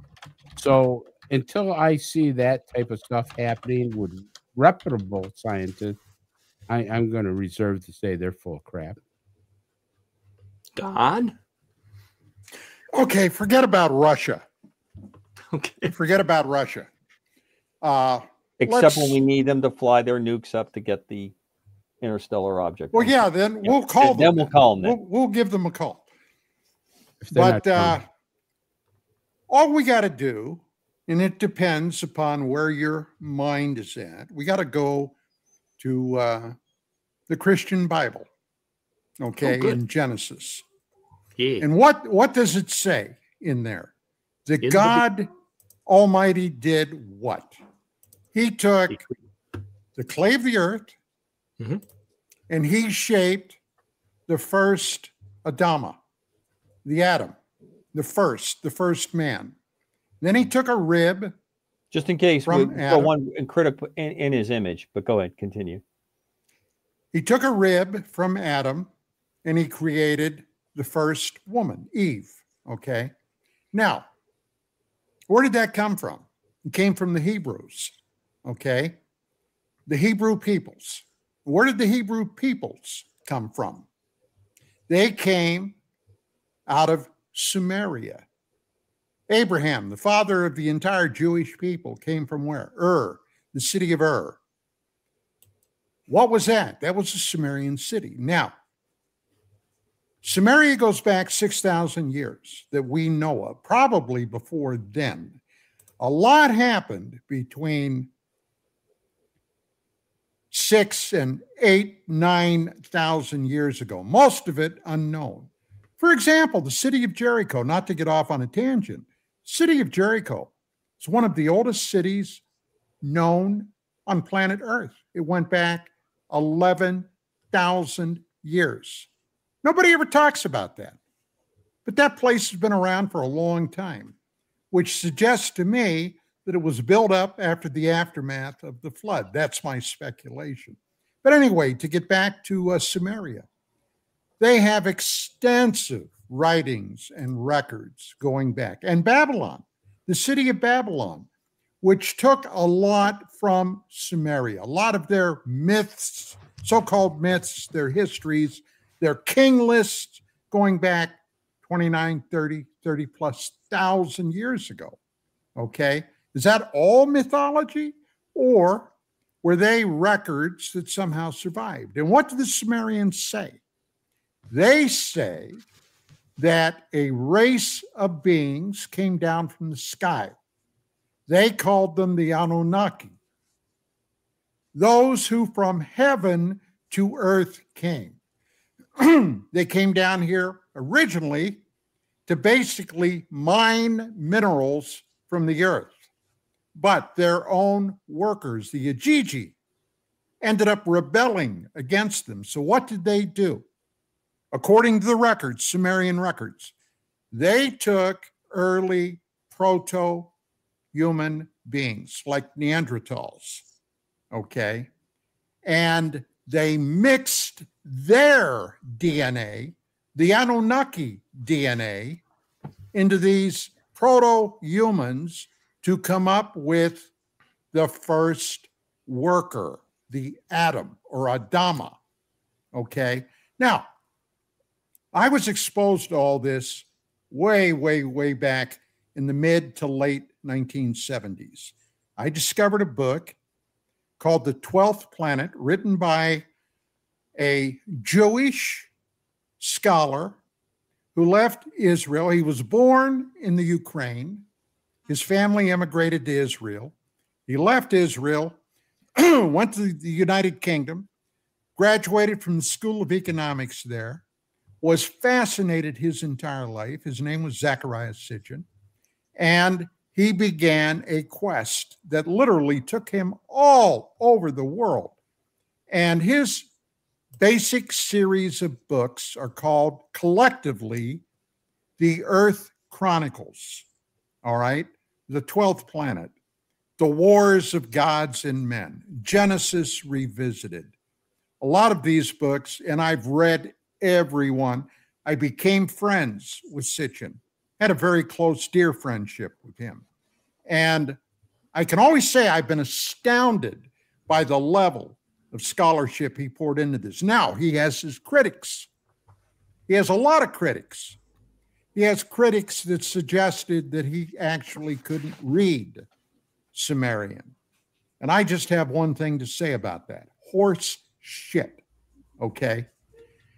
So until I see that type of stuff happening with reputable scientists, I'm going to reserve to say they're full of crap. Don? Okay, forget about Russia. Okay. Forget about Russia. Except when we need them to fly their nukes up to get the interstellar object. Well, yeah, then we'll call them. Then we'll call them. We'll give them a call. But all we got to do, and it depends upon where your mind is at, we got to go to the Christian Bible, okay, in Genesis. Yeah. And what does it say in there? That God Almighty did what? He took the clay of the earth, and he shaped the first Adama, the Adam, the first man. Then he took a rib. Just in case we from go Adam. one critical in his image, but go ahead, continue. He took a rib from Adam and he created the first woman, Eve. Okay. Now, where did that come from? It came from the Hebrews. Okay. The Hebrew peoples. Where did the Hebrew peoples come from? They came out of Sumeria. Abraham, the father of the entire Jewish people, came from where? Ur, the city of Ur. What was that? That was a Sumerian city. Now, Sumeria goes back 6,000 years that we know of, probably before then. A lot happened between 6,000 and 8,000, 9,000 years ago, most of it unknown. For example, the city of Jericho, not to get off on a tangent, city of Jericho is one of the oldest cities known on planet Earth. It went back 11,000 years. Nobody ever talks about that. But that place has been around for a long time, which suggests to me that it was built up after the aftermath of the flood. That's my speculation. But anyway, to get back to Sumeria, they have extensive writings and records going back. And Babylon, the city of Babylon, which took a lot from Sumeria, a lot of their myths, so-called myths, their histories, their king lists going back 29, 30 plus thousand years ago. Okay. Is that all mythology, or were they records that somehow survived? And what do the Sumerians say? They say that a race of beings came down from the sky. They called them the Anunnaki, those who from heaven to earth came. They came down here originally to basically mine minerals from the earth. But their own workers, the Ajiji, ended up rebelling against them. So what did they do? According to the records, Sumerian records, they took early proto-human beings like Neanderthals, okay, and they mixed their DNA, the Anunnaki DNA, into these proto-humans to come up with the first worker, the Adam or Adama, okay? Now, I was exposed to all this way, way, way back in the mid to late 1970s. I discovered a book called The 12th Planet, written by a Jewish scholar who left Israel. He was born in the Ukraine. His family immigrated to Israel. He left Israel, went to the United Kingdom, graduated from the School of Economics there, was fascinated his entire life. His name was Zachariah Sitchin, and he began a quest that literally took him all over the world. And his basic series of books are called collectively The Earth Chronicles. all right? The 12th planet, the wars of gods and men, Genesis revisited. A lot of these books, and I've read every one. I became friends with Sitchin, had a very close, dear friendship with him. And I can always say I've been astounded by the level of scholarship he poured into this. Now, he has his critics. He has a lot of critics. He has critics that suggested that he actually couldn't read Sumerian. And I just have one thing to say about that. Horse shit, okay?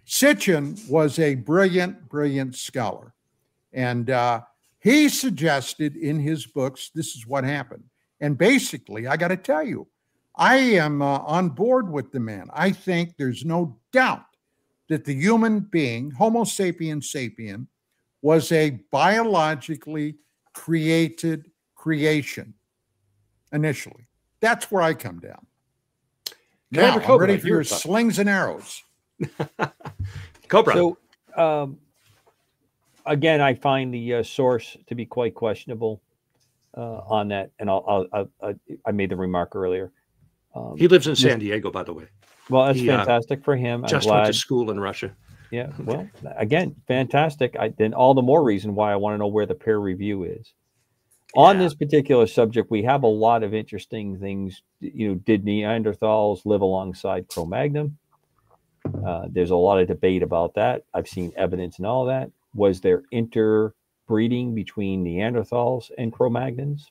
Sitchin was a brilliant, brilliant scholar. And he suggested in his books, this is what happened. And basically, I got to tell you, I am on board with the man. I think there's no doubt that the human being, Homo sapiens sapien, was a biologically created creation initially. That's where I come down. Now, I'm ready for your slings and arrows. Cobra. So, again, I find the source to be quite questionable on that, and I made the remark earlier. He lives in San Diego, by the way. Well, that's fantastic for him. Just went to school in Russia. Yeah, well, again, fantastic. Then all the more reason why I want to know where the peer review is. On this particular subject, we have a lot of interesting things. Did Neanderthals live alongside Cro-Magnon? There's a lot of debate about that. I've seen evidence and all that. Was there interbreeding between Neanderthals and Cro-Magnons?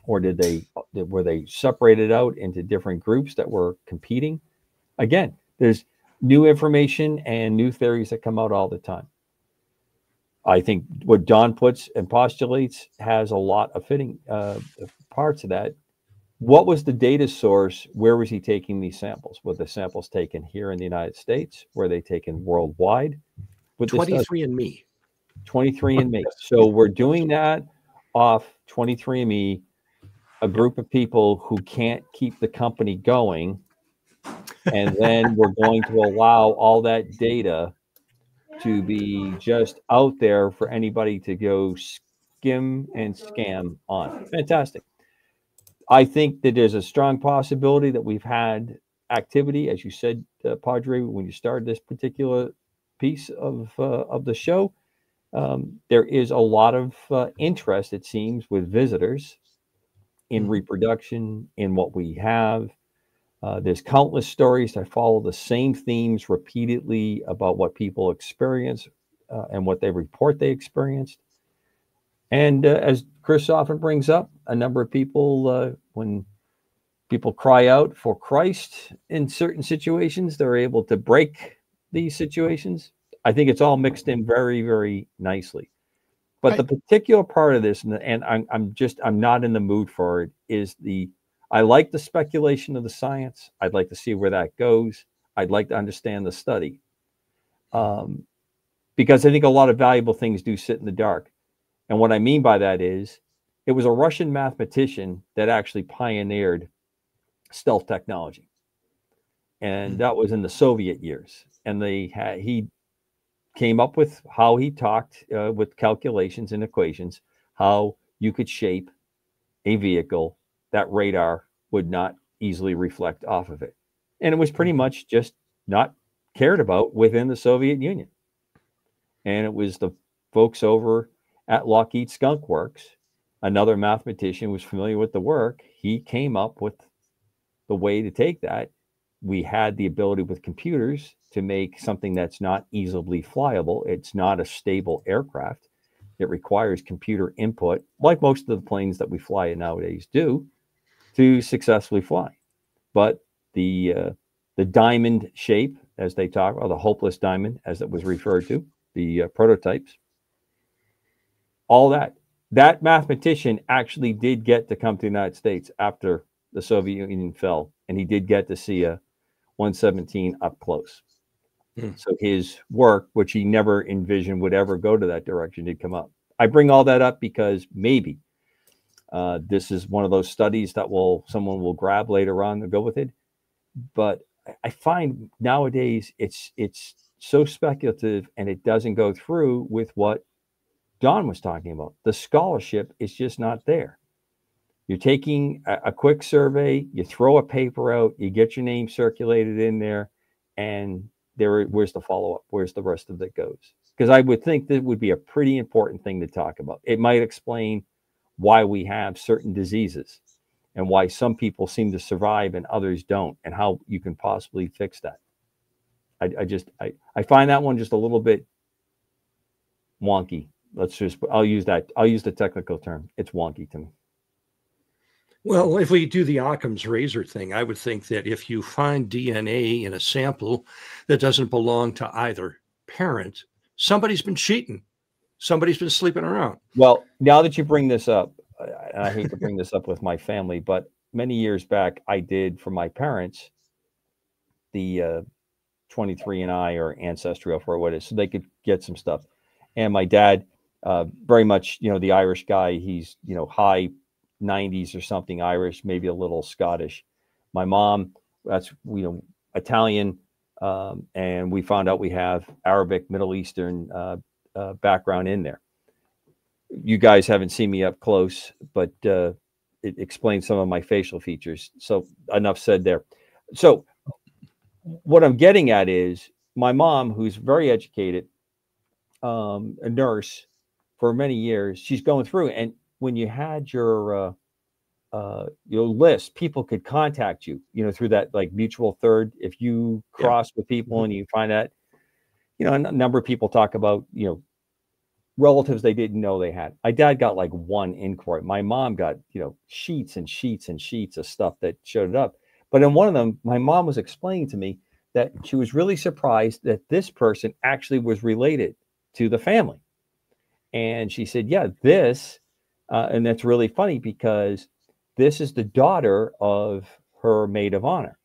Or were they separated out into different groups that were competing? Again, there's new information and new theories that come out all the time. I think what Don puts and postulates has a lot of fitting parts of that. What was the data source? Where was he taking these samples? Were the samples taken here in the United States? Were they taken worldwide? 23andMe. 23andMe. So we're doing that off 23andMe, a group of people who can't keep the company going. And then we're going to allow all that data to be just out there for anybody to go skim and scam on. Fantastic. I think that there's a strong possibility that we've had activity, as you said, Padre, when you started this particular piece of the show. There is a lot of interest, it seems, with visitors in reproduction, in what we have. There's countless stories that follow the same themes repeatedly about what people experience and what they report they experienced. And as Chris often brings up, a number of people, when people cry out for Christ in certain situations, they're able to break these situations. I think it's all mixed in very, very nicely. But the particular part of this, and I'm not in the mood for it, is I like the speculation of the science. I'd like to see where that goes. I'd like to understand the study. Because I think a lot of valuable things do sit in the dark. And what I mean by that is, it was a Russian mathematician that actually pioneered stealth technology. And that was in the Soviet years. And he came up with how he talked with calculations and equations, how you could shape a vehicle that radar would not easily reflect off of it. And it was pretty much just not cared about within the Soviet Union. And it was the folks over at Lockheed Skunk Works, another mathematician was familiar with the work. He came up with the way to take that. We had the ability with computers to make something that's not easily flyable. It's not a stable aircraft. It requires computer input, like most of the planes that we fly nowadays do, to successfully fly. But the diamond shape, as they talk, or the hopeless diamond, as it was referred to, the prototypes, all that mathematician actually did get to come to the United States after the Soviet Union fell, and he did get to see a 117 up close. So his work, which he never envisioned would ever go to that direction, did come up. I bring all that up because maybe this is one of those studies that someone will grab later on to go with it. But I find nowadays it's so speculative, and it doesn't go through with what John was talking about. The scholarship is just not there. You're taking a quick survey, you throw a paper out, you get your name circulated in there, and where's the follow-up? Where's the rest of it goes? Because I would think that would be a pretty important thing to talk about. It might explain why we have certain diseases and why some people seem to survive and others don't, and how you can possibly fix that. I find that one just a little bit wonky. I'll use the technical term. It's wonky to me. Well, if we do the Occam's razor thing, I would think that if you find DNA in a sample that doesn't belong to either parent, somebody's been cheating. Somebody's been sleeping around. Well, now that you bring this up, and I hate to bring this up with my family, but many years back, I did for my parents the 23andMe or Ancestry for what it is, so they could get some stuff. And my dad, very much, the Irish guy, he's, high 90s or something Irish, maybe a little Scottish. My mom, that's, Italian. And we found out we have Arabic, Middle Eastern background in there. You guys haven't seen me up close, but it explains some of my facial features. So enough said there. So what I'm getting at is my mom, who's very educated, a nurse for many years, she's going through. And when you had your list, people could contact you, through that like mutual third. If you cross with people and you find that, a number of people talk about, relatives they didn't know they had. My dad got like one inquiry. My mom got, sheets and sheets and sheets of stuff that showed up. But in one of them, my mom was explaining to me that she was really surprised that this person actually was related to the family. And she said, yeah, this, and that's really funny because this is the daughter of her maid of honor.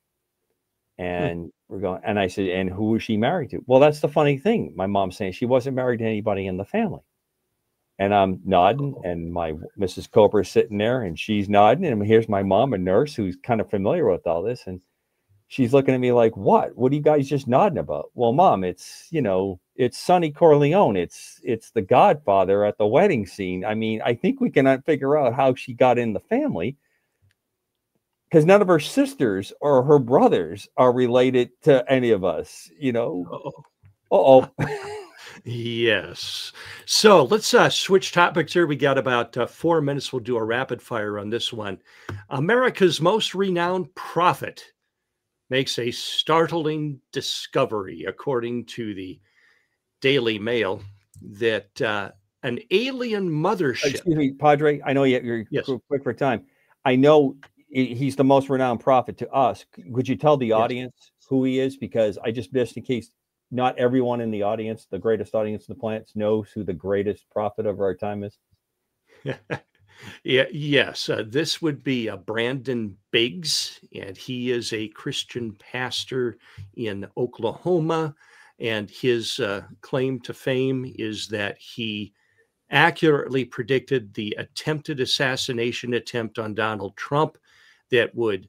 And we're going, and I said, and who was she married to? Well, that's the funny thing. My mom's saying she wasn't married to anybody in the family. And I'm nodding, and my Mrs. Cobra is sitting there, and she's nodding. And here's my mom, a nurse who's kind of familiar with all this. And she's looking at me like, what are you guys just nodding about? Well, Mom, it's, it's Sonny Corleone. It's the Godfather at the wedding scene. I mean, I think we can figure out how she got in the family, because none of her sisters or her brothers are related to any of us, Uh-oh. Yes. So let's switch topics here. We got about 4 minutes. We'll do a rapid fire on this one. America's most renowned prophet makes a startling discovery, according to the Daily Mail, that an alien mothership. Excuse me, Padre. I know you're quick for time. I know he's the most renowned prophet to us. Could you tell the audience who he is? Because I just missed, in case not everyone in the audience, the greatest audience on the planet, knows who the greatest prophet of our time is. Yes. This would be Brandon Biggs, and he is a Christian pastor in Oklahoma. And his claim to fame is that he accurately predicted the attempted assassination attempt on Donald Trump that would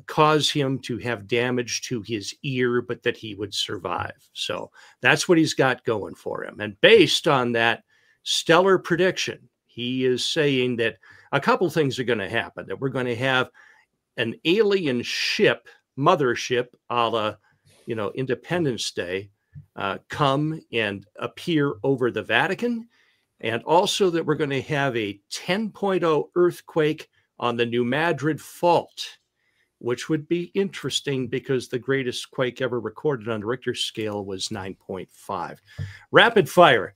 cause him to have damage to his ear, but that he would survive. So that's what he's got going for him. And based on that stellar prediction, he is saying that a couple things are going to happen, that we're going to have an alien ship, mothership, a la, Independence Day, come and appear over the Vatican, and also that we're going to have a 10.0 earthquake on the New Madrid Fault, which would be interesting because the greatest quake ever recorded on the Richter scale was 9.5. Rapid fire.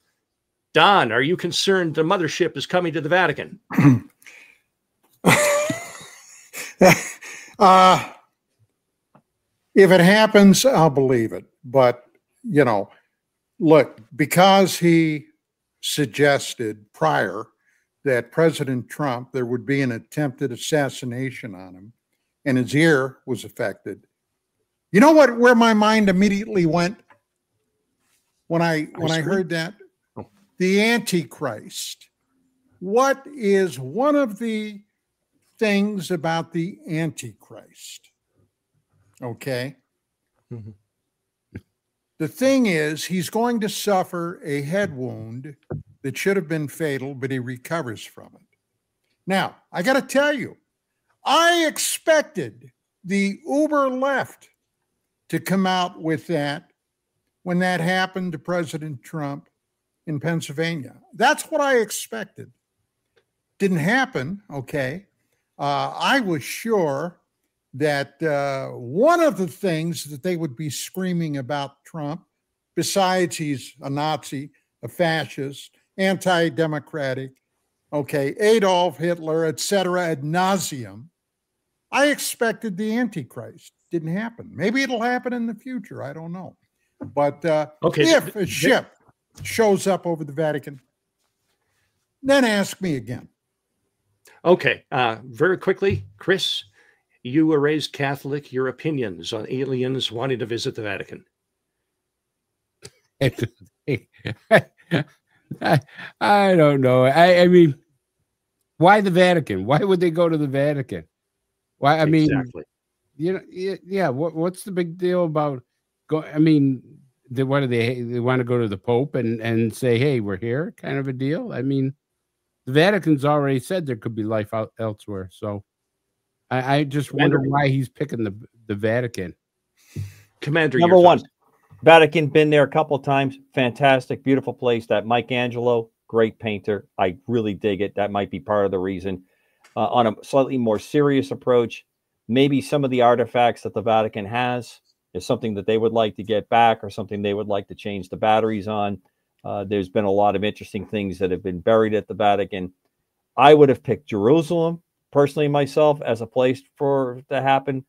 Don, are you concerned the mothership is coming to the Vatican? If it happens, I'll believe it. But, look, because he suggested prior that President Trump, there would be an attempted assassination on him, and his ear was affected. You know where my mind immediately went when I heard that? The Antichrist. What is one of the things about the Antichrist? Okay. Mm-hmm. The thing is, he's going to suffer a head wound that should have been fatal, but he recovers from it. Now, I got to tell you, I expected the uber left to come out with that when that happened to President Trump in Pennsylvania. That's what I expected. Didn't happen, okay. I was sure that one of the things that they would be screaming about Trump, besides he's a Nazi, a fascist, anti-democratic, okay, Adolf Hitler, etc., ad nauseum, I expected the Antichrist. Didn't happen. Maybe it'll happen in the future. I don't know. But if a ship shows up over the Vatican, then ask me again. Okay. Very quickly, Chris, you were raised Catholic. Your opinions on aliens wanting to visit the Vatican? I don't know. I mean, why the Vatican? Why would they go to the Vatican? Why? I mean, exactly. You know, yeah. What's the big deal about go? I mean, they want to go to the Pope and say, "Hey, we're here," kind of a deal. I mean, the Vatican's already said there could be life out elsewhere. So, I just wonder why he's picking the Vatican. Commander, number one, Vatican, been there a couple of times. Fantastic, beautiful place. That Michelangelo, great painter. I really dig it. That might be part of the reason. On a slightly more serious approach, maybe some of the artifacts that the Vatican has is something that they would like to get back, or something they would like to change the batteries on. There's been a lot of interesting things that have been buried at the Vatican. I would have picked Jerusalem, personally, myself, as a place for it to happen.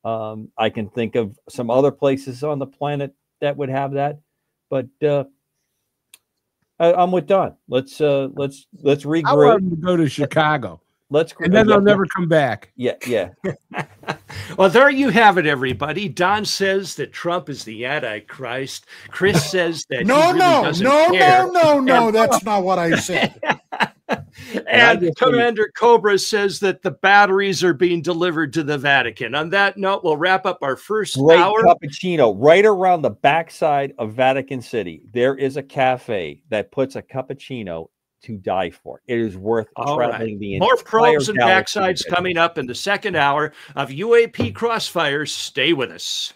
I can think of some other places on the planet that would have that, but I'm with Don. Let's regroup. I want to go to Chicago. And then they'll never come back. Yeah. Well, there you have it, everybody. Don says that Trump is the Antichrist. Chris says that no, that's not what I said. And Commander Cobra says that the batteries are being delivered to the Vatican. On that note, we'll wrap up our first hour. Cappuccino right around the backside of Vatican City. There is a cafe that puts a cappuccino to die for. It is worth traveling the entire More probes and galaxy backsides coming up in the second hour of UAP Crossfires. Stay with us.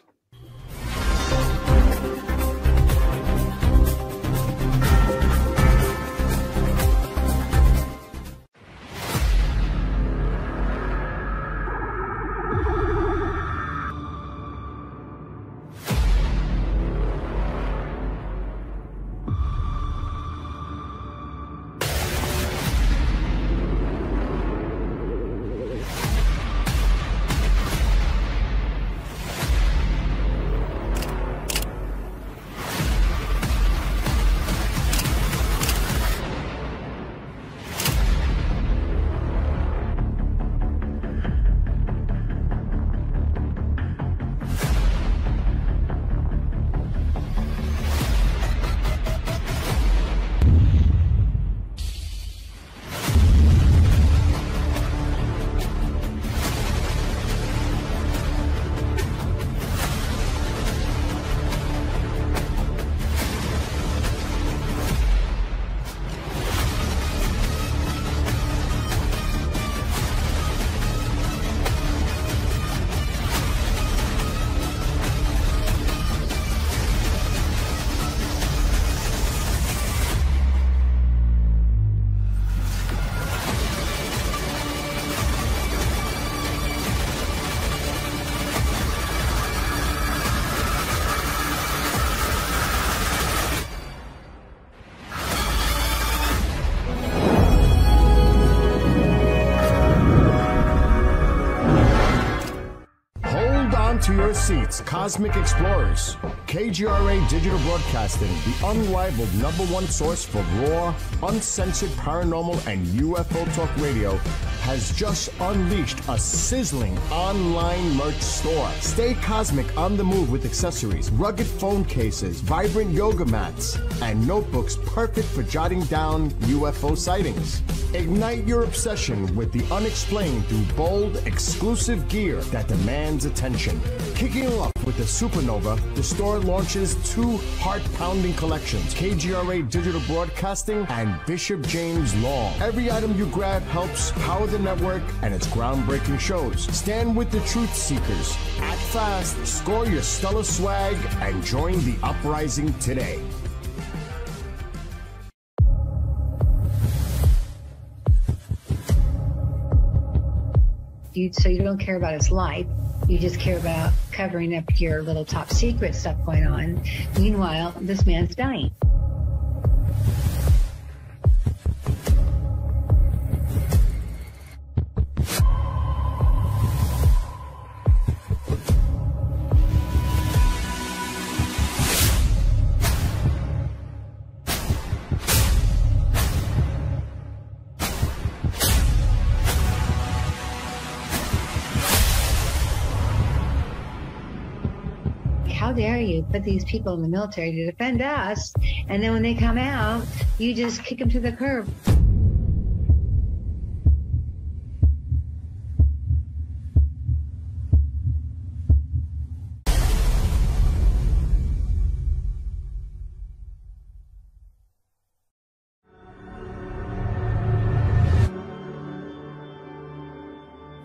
To your seats, Cosmic Explorers. KGRA Digital Broadcasting, the unrivaled #1 source for raw, uncensored paranormal and UFO talk radio, has just unleashed a sizzling online merch store. Stay cosmic on the move with accessories, rugged phone cases, vibrant yoga mats, and notebooks perfect for jotting down UFO sightings. Ignite your obsession with the unexplained through bold, exclusive gear that demands attention. Kicking off with the Supernova, the store launches 2 heart-pounding collections, KGRA Digital Broadcasting and Bishop James Long. Every item you grab helps power the network and its groundbreaking shows. Stand with the truth seekers. Act fast, score your stellar swag, and join the uprising today. So you don't care about his life. You just care about covering up your little top secret stuff going on. Meanwhile, this man's dying. How dare you put these people in the military to defend us, and then when they come out, you just kick them to the curb.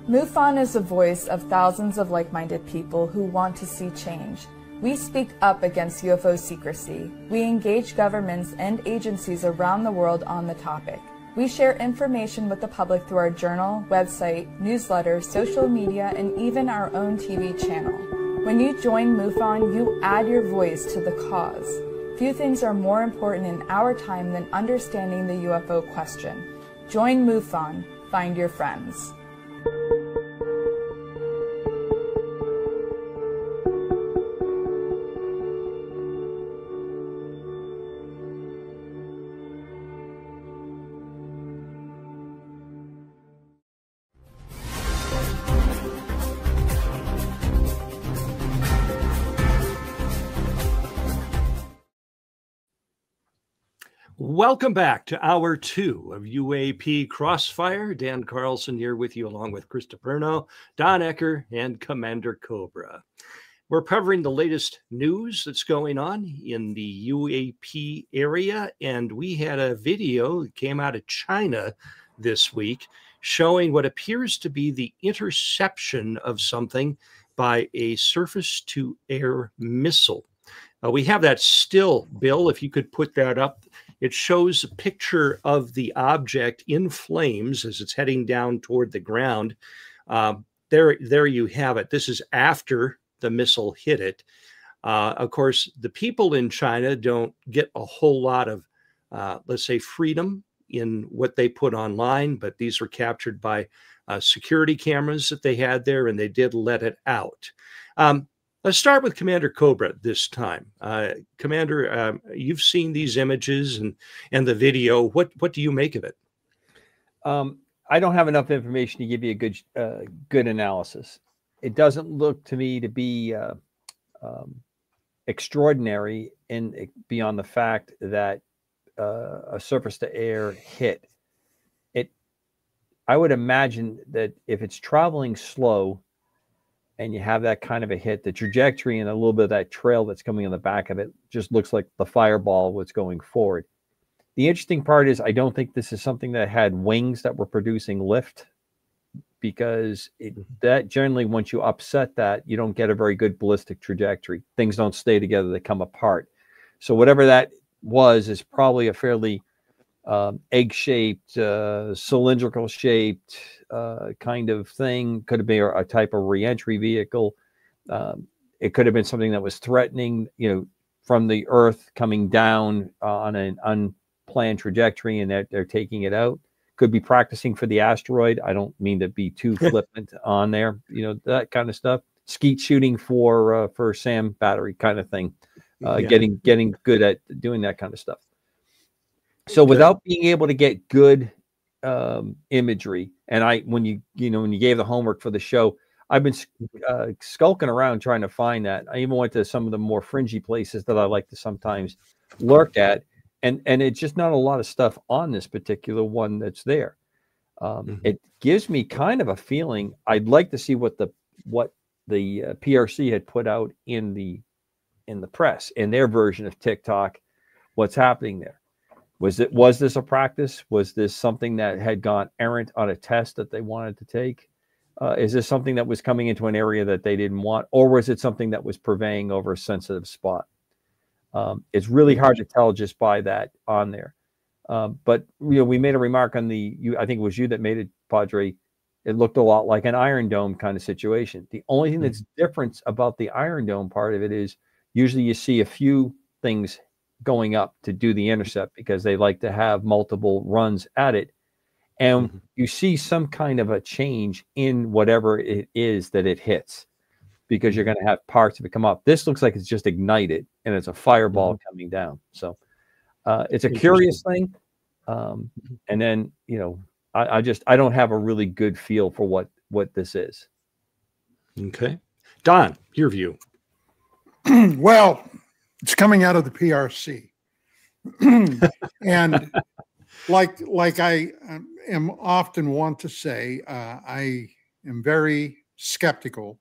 MUFON is the voice of thousands of like-minded people who want to see change. We speak up against UFO secrecy. We engage governments and agencies around the world on the topic. We share information with the public through our journal, website, newsletter, social media, and even our own TV channel. When you join MUFON, you add your voice to the cause. Few things are more important in our time than understanding the UFO question. Join MUFON. Find your friends. Welcome back to Hour 2 of UAP Crossfire. Dan Carlson here with you, along with Chris DiPerno, Don Ecker, and Commander Cobra. We're covering the latest news that's going on in the UAP area, and we had a video that came out of China this week showing what appears to be the interception of something by a surface-to-air missile. We have that still, Bill, if you could put that up. It shows a picture of the object in flames as it's heading down toward the ground. There you have it. This is after the missile hit it. Of course, the people in China don't get a whole lot of, let's say, freedom in what they put online, but these were captured by security cameras that they had there, and they did let it out. Let's start with Commander Cobra this time. Commander, you've seen these images and the video. What do you make of it? I don't have enough information to give you a good analysis. It doesn't look to me to be extraordinary beyond the fact that a surface-to-air hit. I would imagine that if it's traveling slow and you have that kind of a hit, the trajectory and a little bit of that trail that's coming on the back of it just looks like the fireball was going forward. The interesting part is I don't think this is something that had wings that were producing lift, because that generally, once you upset that, you don't get a very good ballistic trajectory. Things don't stay together, they come apart. So whatever that was is probably a fairly egg-shaped, cylindrical shaped kind of thing. Could have been a type of re-entry vehicle. It could have been something that was threatening, from the Earth coming down on an unplanned trajectory, and they're taking it out. Could be practicing for the asteroid. I don't mean to be too flippant on there, that kind of stuff. Skeet shooting for SAM battery kind of thing. Getting good at doing that kind of stuff. So without being able to get good imagery, and when you gave the homework for the show, I've been skulking around trying to find that. I even went to some of the more fringy places that I like to sometimes lurk at, and it's just not a lot of stuff on this particular one that's there. It gives me kind of a feeling. I'd like to see what the PRC had put out in the press, in their version of TikTok, what's happening there. Was this a practice? Was this something that had gone errant on a test that they wanted to take? Is this something that was coming into an area that they didn't want, or was it something that was purveying over a sensitive spot? It's really hard to tell just by that on there. But we made a remark on I think it was you that made it, Padre. It looked a lot like an Iron Dome kind of situation. The only thing that's different about the Iron Dome part of it is usually you see a few things going up to do the intercept because they like to have multiple runs at it. And you see some kind of a change in whatever it is that it hits, because you're going to have parts of it come up. This looks like it's just ignited and it's a fireball coming down. So it's a curious thing. And then, I don't have a really good feel for what this is. Okay. Don, your view. Well, it's coming out of the PRC. And like I am often want to say, I am very skeptical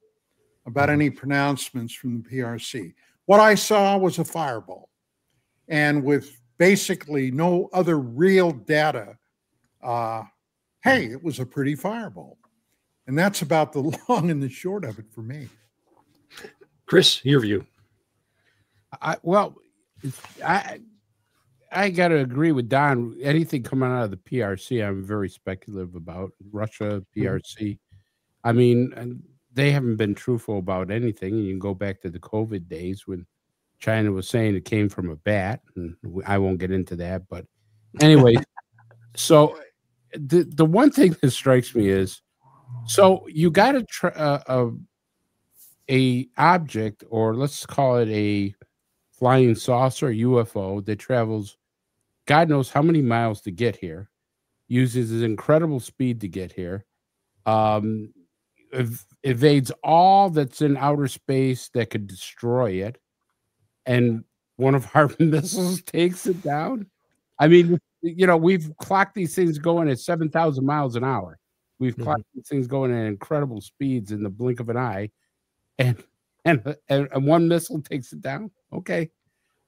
about any pronouncements from the PRC. What I saw was a fireball. And with basically no other real data, hey, it was a pretty fireball. And that's about the long and the short of it for me. Chris, your view. I got to agree with Don. Anything coming out of the PRC, I'm very speculative about. Russia, PRC. I mean, they haven't been truthful about anything. You can go back to the COVID days when China was saying it came from a bat, and I won't get into that. But anyway, so the one thing that strikes me is, so you got a object, or let's call it a flying saucer, UFO, that travels God knows how many miles to get here, uses an incredible speed to get here, evades all that's in outer space that could destroy it, and one of our missiles takes it down. I mean, we've clocked these things going at 7,000 miles an hour. We've clocked these things going at incredible speeds in the blink of an eye, and one missile takes it down. Okay.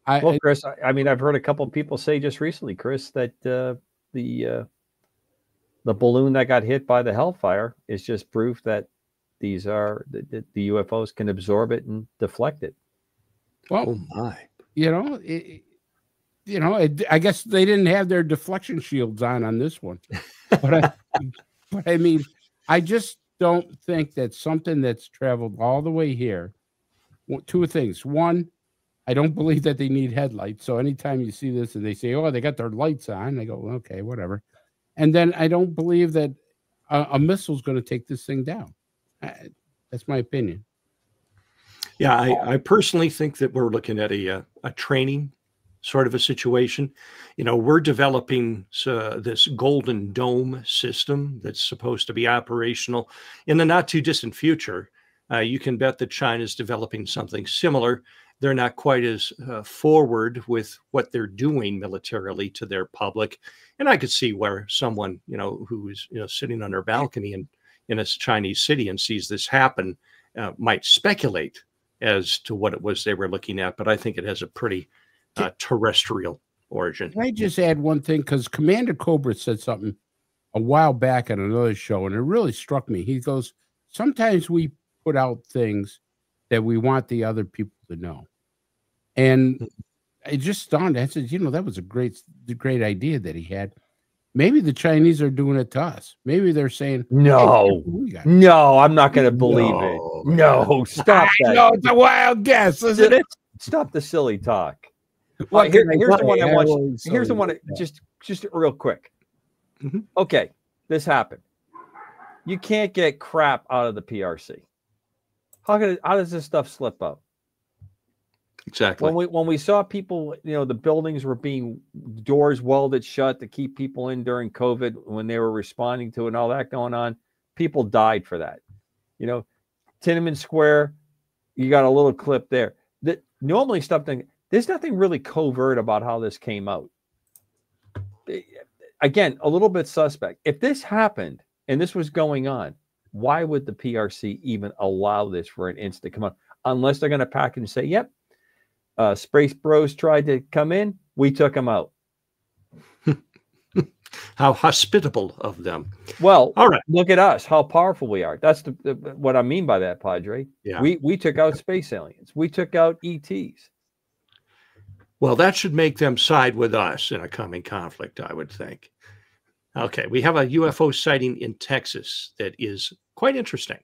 Well, Chris, I mean, I've heard a couple of people say just recently, Chris, that the balloon that got hit by the Hellfire is just proof that these are the UFOs can absorb it and deflect it. Well, I guess they didn't have their deflection shields on this one, but I mean, I just don't think that something that's traveled all the way here. Two things. One, I don't believe that they need headlights. So anytime you see this and they say, "Oh, they got their lights on," I go, "Okay, whatever." And then I don't believe that a missile is going to take this thing down. That's my opinion. Yeah, I personally think that we're looking at a training sort of a situation. We're developing this Golden Dome system that's supposed to be operational in the not too distant future. You can bet that China's developing something similar. They're not quite as forward with what they're doing militarily to their public. And I could see where someone, who's, sitting on their balcony in a Chinese city and sees this happen might speculate as to what it was they were looking at. But I think it has a pretty terrestrial origin. Can I just add one thing? Because Commander Cobra said something a while back on another show, and it really struck me. He goes, sometimes we put out things that we want the other people to know. And it just dawned. I said, that was a great idea that he had. Maybe the Chinese are doing it to us. Maybe they're saying, no, I'm not going to believe it. No, stop that. No, it's a wild guess, isn't it? Stop the silly talk. Well, here's the one I want you. Here's the one. Just real quick. Okay, this happened. You can't get crap out of the PRC. How does this stuff slip up? Exactly. When we saw people, the buildings were being doors welded shut to keep people in during COVID when they were responding to it and all that going on, people died for that. Tiananmen Square, you got a little clip there. That normally there's nothing really covert about how this came out. Again, a little bit suspect. If this happened and this was going on, Why would the PRC even allow this for an instant come on? Unless they're going to pack it and say, yep, Space Bros tried to come in, we took them out. How hospitable of them. Well, all right. Look at us, how powerful we are. That's what I mean by that, Padre. Yeah. We took out space aliens. We took out ETs. Well, that should make them side with us in a coming conflict, I would think. Okay, we have a UFO sighting in Texas that is quite interesting.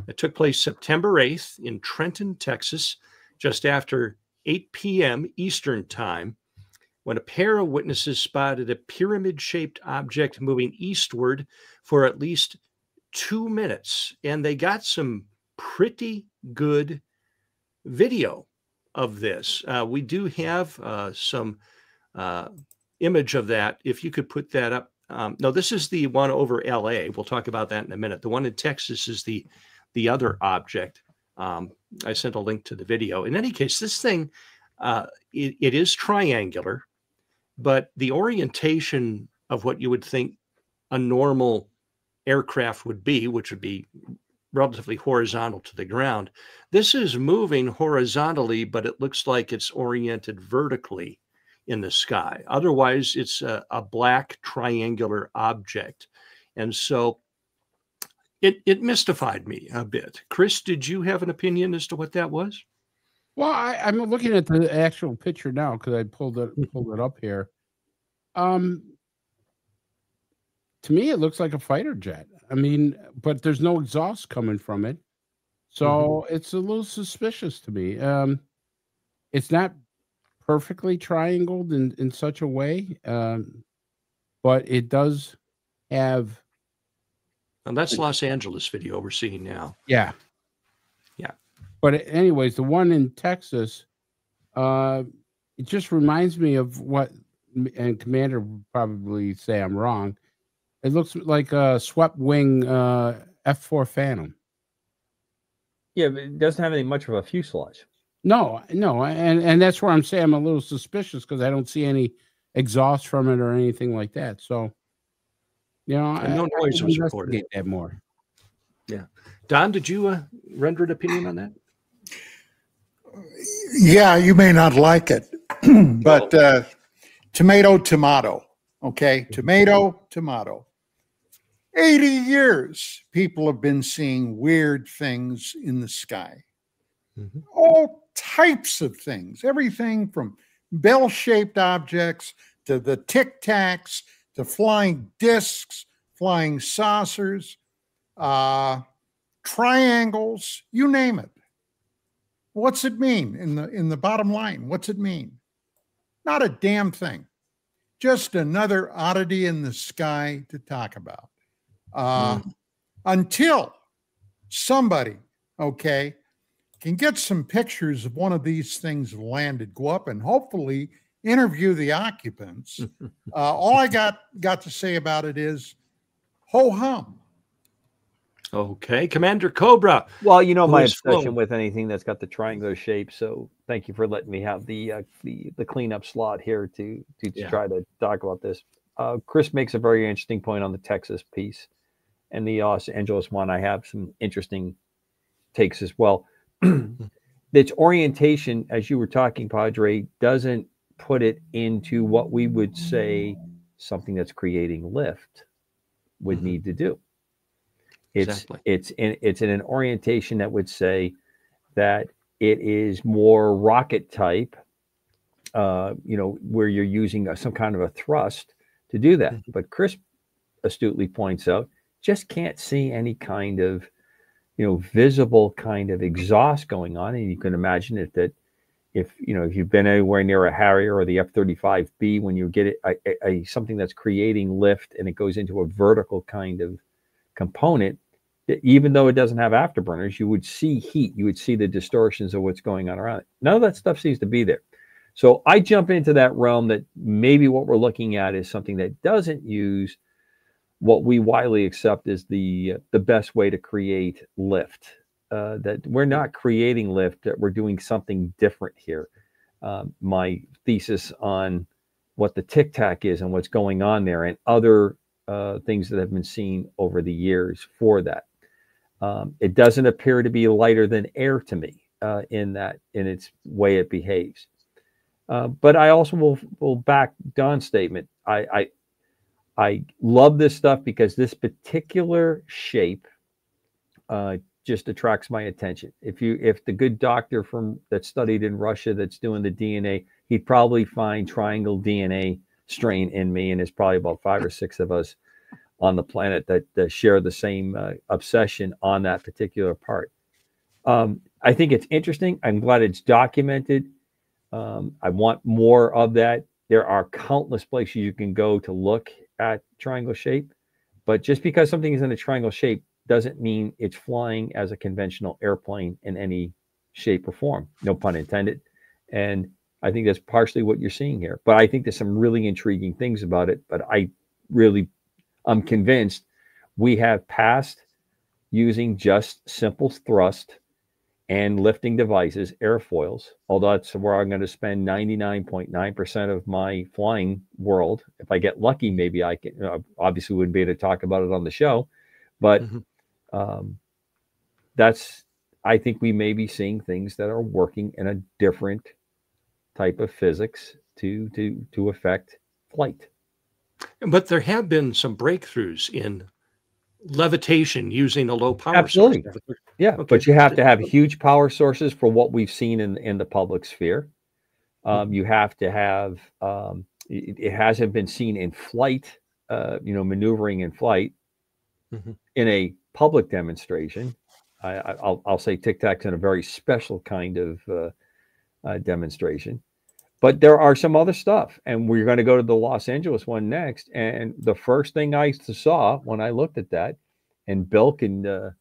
It took place September 8th in Trenton, Texas, just after 8 p.m. Eastern Time, when a pair of witnesses spotted a pyramid-shaped object moving eastward for at least 2 minutes. And they got some pretty good video of this. We do have some image of that. If you could put that up. No, this is the one over LA. We'll talk about that in a minute. The one in Texas is the other object. I sent a link to the video. In any case, this thing, it is triangular, but the orientation of what you would think a normal aircraft would be, which would be relatively horizontal to the ground. This is moving horizontally, but it looks like it's oriented vertically in the sky. Otherwise, it's a black triangular object. And so it mystified me a bit. Chris, did you have an opinion as to what that was? Well, I'm looking at the actual picture now because I pulled it up here. To me, it looks like a fighter jet. I mean, but there's no exhaust coming from it, so it's a little suspicious to me. It's not perfectly triangled in such a way, but it does have. And that's Los Angeles video we're seeing now. Yeah. But anyways, the one in Texas, it just reminds me of what, and Commander would probably say I'm wrong. It looks like a swept wing F-4 Phantom. Yeah, but it doesn't have any much of a fuselage. No, and that's where I'm saying I'm a little suspicious because I don't see any exhaust from it or anything like that. So, you know, no noise was reported. That more. Yeah, Don, did you render an opinion on that? Yeah, you may not like it, but tomato. Okay, tomato. 80 years people have been seeing weird things in the sky. All types of things, everything from bell-shaped objects to the Tic Tacs to flying discs, flying saucers, triangles, you name it. What's it mean in the bottom line? What's it mean? Not a damn thing. Just another oddity in the sky to talk about. Until somebody, okay, can get some pictures of one of these things landed, go up and hopefully interview the occupants. All I got to say about it is ho-hum. Okay, Commander Cobra. Well, you know my obsession with anything that's got the triangular shape. So thank you for letting me have the cleanup slot here to try to talk about this. Chris makes a very interesting point on the Texas piece, and the Los Angeles one. I have some interesting takes as well. Its orientation, as you were talking, Padre, doesn't put it into what we would say something that's creating lift would need to do. It's in an orientation that would say that it is more rocket type, where you're using some kind of a thrust to do that. But Chris astutely points out, just can't see any kind of, visible kind of exhaust going on. And you can imagine that if you've been anywhere near a Harrier or the F-35B, when you get it, something that's creating lift and it goes into a vertical kind of component, even though it doesn't have afterburners, you would see heat, you would see the distortions of what's going on around it. None of that stuff seems to be there. So I jump into that realm that maybe what we're looking at is something that doesn't use what we widely accept as the best way to create lift. That we're not creating lift, that we're doing something different here. My thesis on what the Tic Tac is and what's going on there and other things that have been seen over the years for that. It doesn't appear to be lighter than air to me in its way it behaves. But I also will back Don's statement. I love this stuff because this particular shape just attracts my attention. If the good doctor that studied in Russia that's doing the DNA, he'd probably find triangle DNA strain in me, and there's probably about 5 or 6 of us on the planet that share the same obsession on that particular part. I think it's interesting. I'm glad it's documented. I want more of that. There are countless places you can go to look at triangle shape, but just because something is in a triangle shape doesn't mean it's flying as a conventional airplane in any shape or form, no pun intended. And I think that's partially what you're seeing here, but I think there's some really intriguing things about it. But I'm convinced we have passed using just simple thrust and lifting devices, airfoils, although that's where I'm going to spend 99.9% of my flying world. If I get lucky, maybe I can, obviously wouldn't be able to talk about it on the show, but I think we may be seeing things that are working in a different type of physics to affect flight. But there have been some breakthroughs in levitation using a low power Absolutely. source. Yeah, Okay. but you have to have huge power sources for what we've seen in the public sphere. You have to have it hasn't been seen in flight, maneuvering in flight in a public demonstration. I'll say Tic Tac's in a very special kind of demonstration. But there are some other stuff, and we're going to go to the Los Angeles one next. And the first thing I saw when I looked at that, and Bill can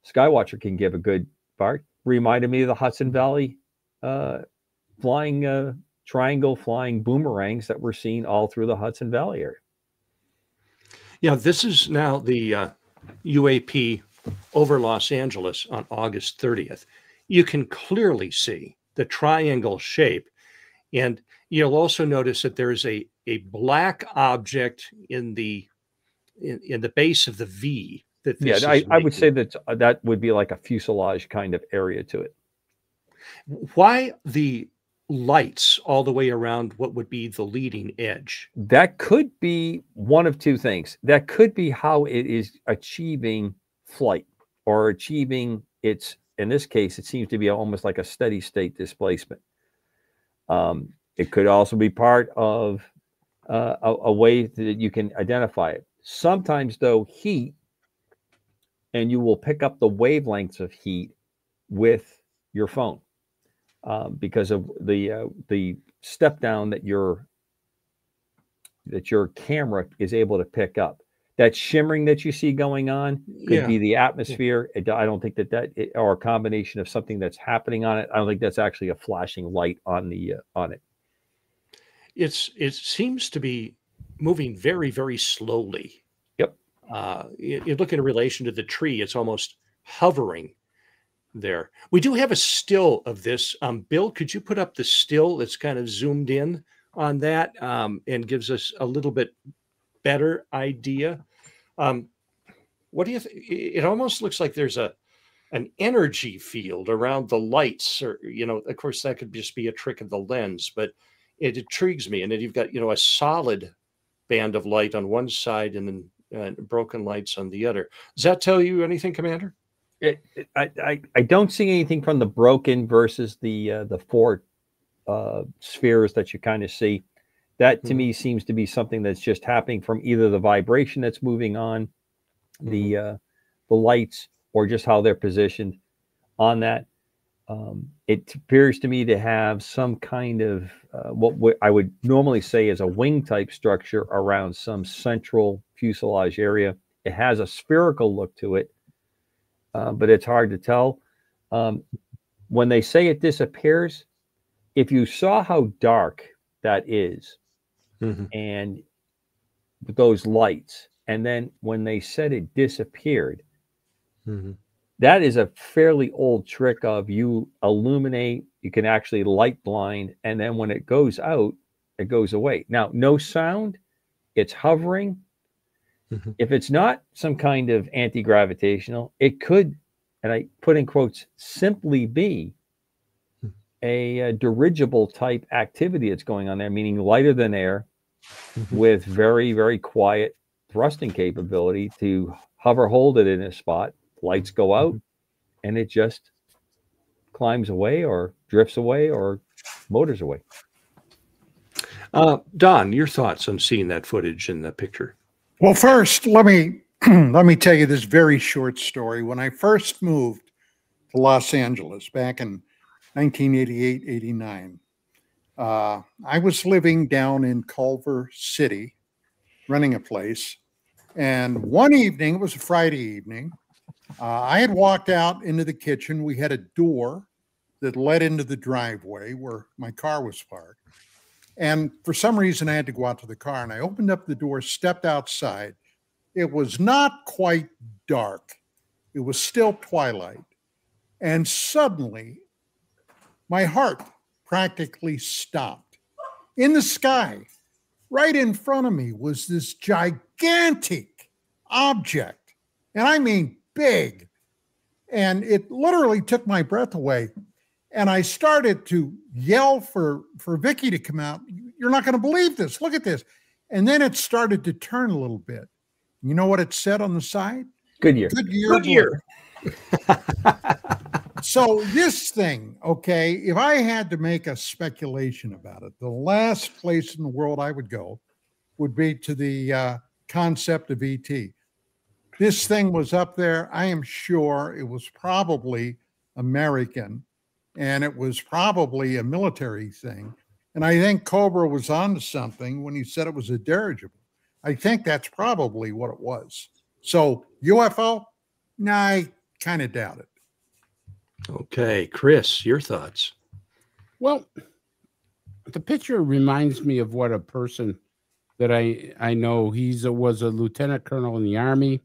Skywatcher can give a good part, reminded me of the Hudson Valley flying triangle flying boomerangs that we're seeing all through the Hudson Valley area. Yeah, this is now the UAP over Los Angeles on August 30th. You can clearly see the triangle shape. And you'll also notice that there is a black object in the base of the V. I would say that would be like a fuselage kind of area to it. Why the lights all the way around what would be the leading edge? That could be one of two things. That could be how it is achieving flight or achieving its, in this case, it seems to be almost like a steady state displacement. It could also be part of a way that you can identify it. Sometimes, though, heat, and you will pick up the wavelengths of heat with your phone because of the step down that your camera is able to pick up. That shimmering that you see going on could be the atmosphere. I don't think or a combination of something that's happening on it. I don't think that's actually a flashing light on it. It seems to be moving very, very slowly. Yep. You look in relation to the tree; it's almost hovering there. We do have a still of this. Bill, could you put up the still that's kind of zoomed in on that and gives us a little bit better idea? What do you think? It almost looks like there's an energy field around the lights, or of course that could just be a trick of the lens, but it intrigues me. And then you've got a solid band of light on one side and then broken lights on the other. Does that tell you anything, Commander? I don't see anything from the broken versus the four spheres that you kind of see. That to me seems to be something that's just happening from either the vibration that's moving on the lights or just how they're positioned on that. It appears to me to have some kind of what I would normally say is a wing type structure around some central fuselage area. It has a spherical look to it, but it's hard to tell. When they say it disappears, if you saw how dark that is, and those lights, and then when they said it disappeared, that is a fairly old trick of you illuminate, you can actually light blind, and then when it goes out, it goes away. Now, no sound, it's hovering. If it's not some kind of anti-gravitational, it could and I put in quotes, simply be a dirigible type activity that's going on there, meaning lighter than air with very, very quiet thrusting capability to hover, hold it in a spot, lights go out, and it just climbs away or drifts away or motors away. Don, your thoughts on seeing that footage in the picture? Well, first, let me let me tell you this very short story. When I first moved to Los Angeles back in 1988, 89, I was living down in Culver City, running a place. And one evening, it was a Friday evening, I had walked out into the kitchen. We had a door that led into the driveway where my car was parked. And for some reason, I had to go out to the car. And I opened up the door, stepped outside. It was not quite dark. It was still twilight. And suddenly, my heart practically stopped. In the sky, right in front of me, was this gigantic object. And I mean big. And it literally took my breath away. And I started to yell for Vicky to come out. You're not going to believe this. Look at this. And then it started to turn a little bit. You know what it said on the side? Goodyear. Goodyear. So this thing, okay, if I had to make a speculation about it, the last place in the world I would go would be to the concept of ET. This thing was up there. I am sure it was probably American, and it was probably a military thing. And I think Cobra was onto something when he said it was a dirigible. I think that's probably what it was. So UFO? Nah, I kind of doubt it. Okay, Chris, your thoughts? Well, the picture reminds me of what a person that I know. Was a lieutenant colonel in the Army,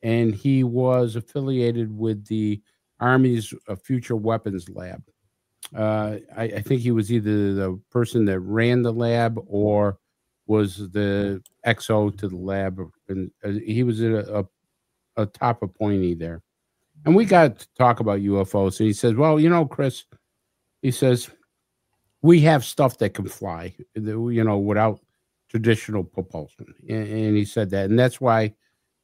and he was affiliated with the Army's Future Weapons Lab. I think he was either the person that ran the lab or was the XO to the lab, and he was a top appointee there. And we got to talk about UFOs. And he says, well, you know, Chris, he says, we have stuff that can fly, you know, without traditional propulsion. And he said that. And that's why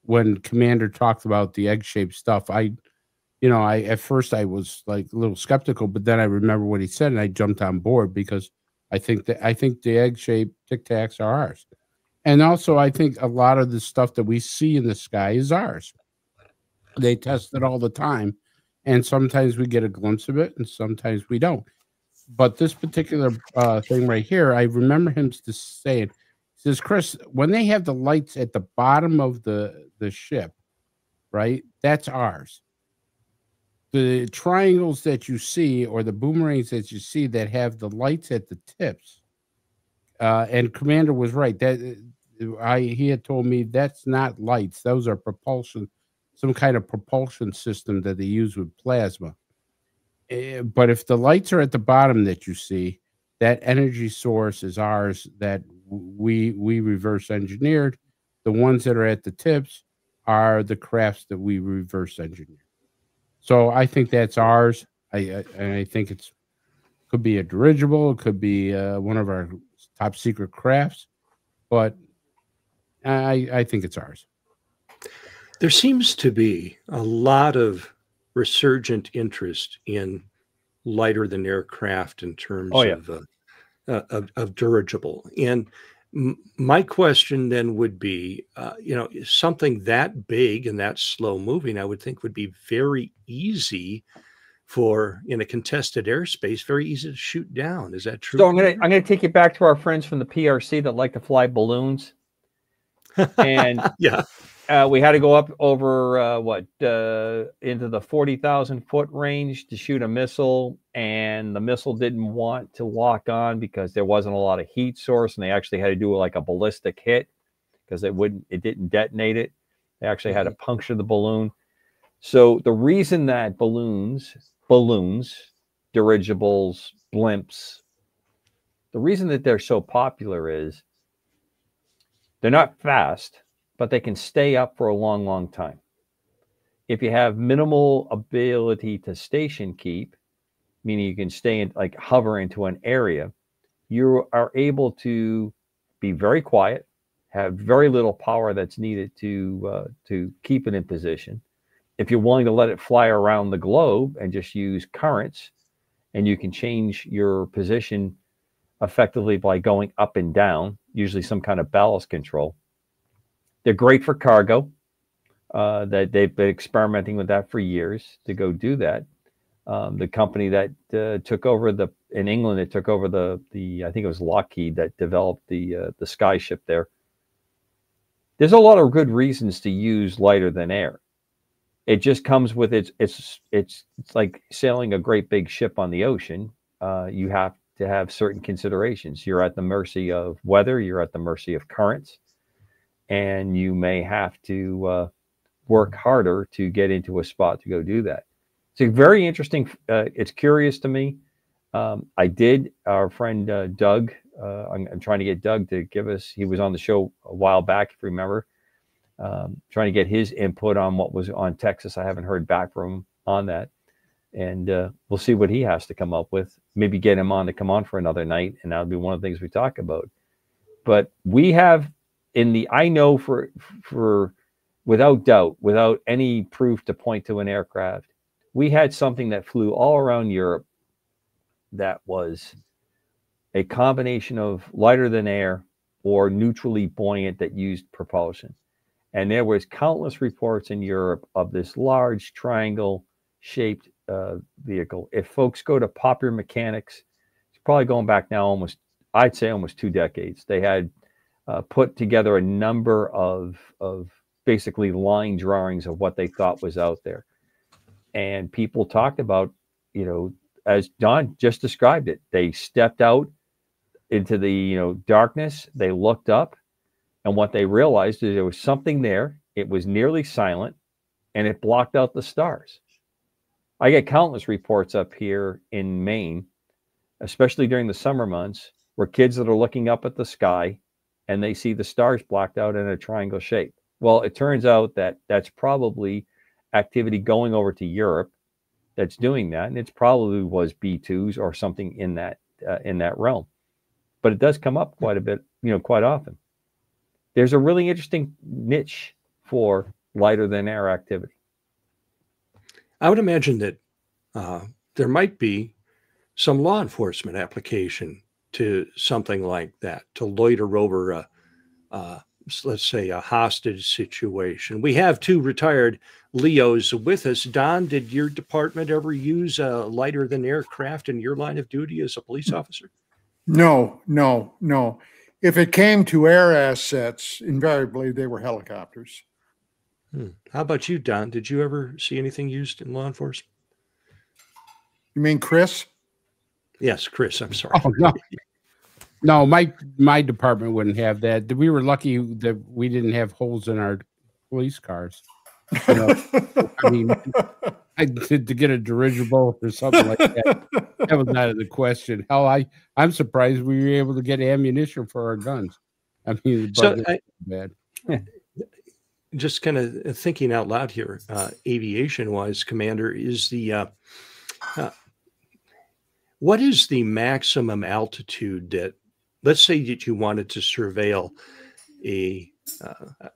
when Commander talked about the egg-shaped stuff, at first I was like a little skeptical, but then I remember what he said and I jumped on board because I think the egg-shaped Tic Tacs are ours. And also I think a lot of the stuff that we see in the sky is ours. They test it all the time, and sometimes we get a glimpse of it, and sometimes we don't. But this particular thing right here, I remember him just saying, he says, Chris, when they have the lights at the bottom of the ship, right, that's ours. The triangles that you see or the boomerangs that you see that have the lights at the tips, and Commander was right. He had told me that's not lights; those are propulsion. Some kind of propulsion system that they use with plasma. But if the lights are at the bottom that you see, that energy source is ours that we reverse engineered. The ones that are at the tips are the crafts that we reverse engineered. So I think that's ours. I think could be a dirigible. It could be one of our top secret crafts. But I think it's ours. There seems to be a lot of resurgent interest in lighter than aircraft in terms of dirigible. And my question then would be, something that big and that slow moving, I would think would be very easy in a contested airspace, very easy to shoot down. Is that true? So I'm gonna take you back to our friends from the PRC that like to fly balloons. And yeah. We had to go up over into the 40,000 foot range to shoot a missile, and the missile didn't want to lock on because there wasn't a lot of heat source, and they actually had to do like a ballistic hit because it didn't detonate it. They actually had to puncture the balloon. So the reason that balloons, dirigibles, blimps, the reason that they're so popular is they're not fast, but they can stay up for a long, long time. if you have minimal ability to station keep, meaning you can stay in, like hover into an area, you are able to be very quiet, have very little power that's needed to keep it in position. If you're willing to let it fly around the globe and just use currents, and you can change your position effectively by going up and down, usually some kind of ballast control. They're great for cargo. That they've been experimenting with that for years to go do that. The company that took over in England, it took over the I think it was Lockheed that developed the Skyship there. There's a lot of good reasons to use lighter than air. It just comes with it's like sailing a great big ship on the ocean. You have to have certain considerations. You're at the mercy of weather. You're at the mercy of currents, and you may have to work harder to get into a spot to go do that. It's a very interesting. It's curious to me. Our friend Doug, I'm trying to get Doug to give us, he was on the show a while back, if you remember, trying to get his input on what was on Texas. I haven't heard back from him on that. And we'll see what he has to come up with. Maybe get him on to come on for another night, and that'll be one of the things we talk about. But we have I know for without doubt, without any proof to point to an aircraft, we had something that flew all around Europe that was a combination of lighter than air or neutrally buoyant that used propulsion. And there was countless reports in Europe of this large triangle shaped vehicle. If folks go to Popular Mechanics, it's probably going back now I'd say almost 2 decades. They had put together a number of basically line drawings of what they thought was out there. And people talked about, as Don just described it, they stepped out into the, darkness, they looked up, and what they realized is there was something there. It was nearly silent, and it blocked out the stars. I get countless reports up here in Maine, especially during the summer months, where kids that are looking up at the sky and they see the stars blocked out in a triangle shape. Well, it turns out that that's probably activity going over to Europe that's doing that, and it probably was B-2s or something in that realm. But it does come up quite a bit, quite often. There's a really interesting niche for lighter than air activity. I would imagine that there might be some law enforcement application to something like that, to loiter over let's say a hostage situation. We have 2 retired Leos with us. Don, did your department ever use a lighter than aircraft in your line of duty as a police officer? No. If it came to air assets, invariably they were helicopters. How about you, Don? Did you ever see anything used in law enforcement? You mean Chris? Yes, Chris. I'm sorry. Oh, no. No, my department wouldn't have that. We were lucky that we didn't have holes in our police cars. I mean, to get a dirigible or something like that, that was not the question. Hell, I'm surprised we were able to get ammunition for our guns. I mean, bad. Just kind of thinking out loud here, aviation-wise, Commander, is what is the maximum altitude that, let's say that you wanted to surveil a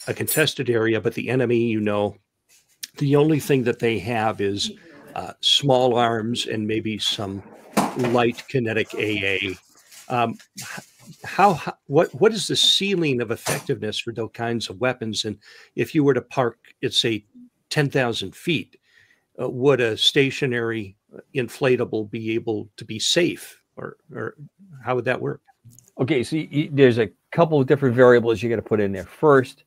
contested area, but the enemy, the only thing that they have is small arms and maybe some light kinetic AA. What is the ceiling of effectiveness for those kinds of weapons? And if you were to park at, say, 10,000 feet, would a stationary inflatable be able to be safe, or how would that work? Okay, so there's a couple of different variables you got to put in there. First,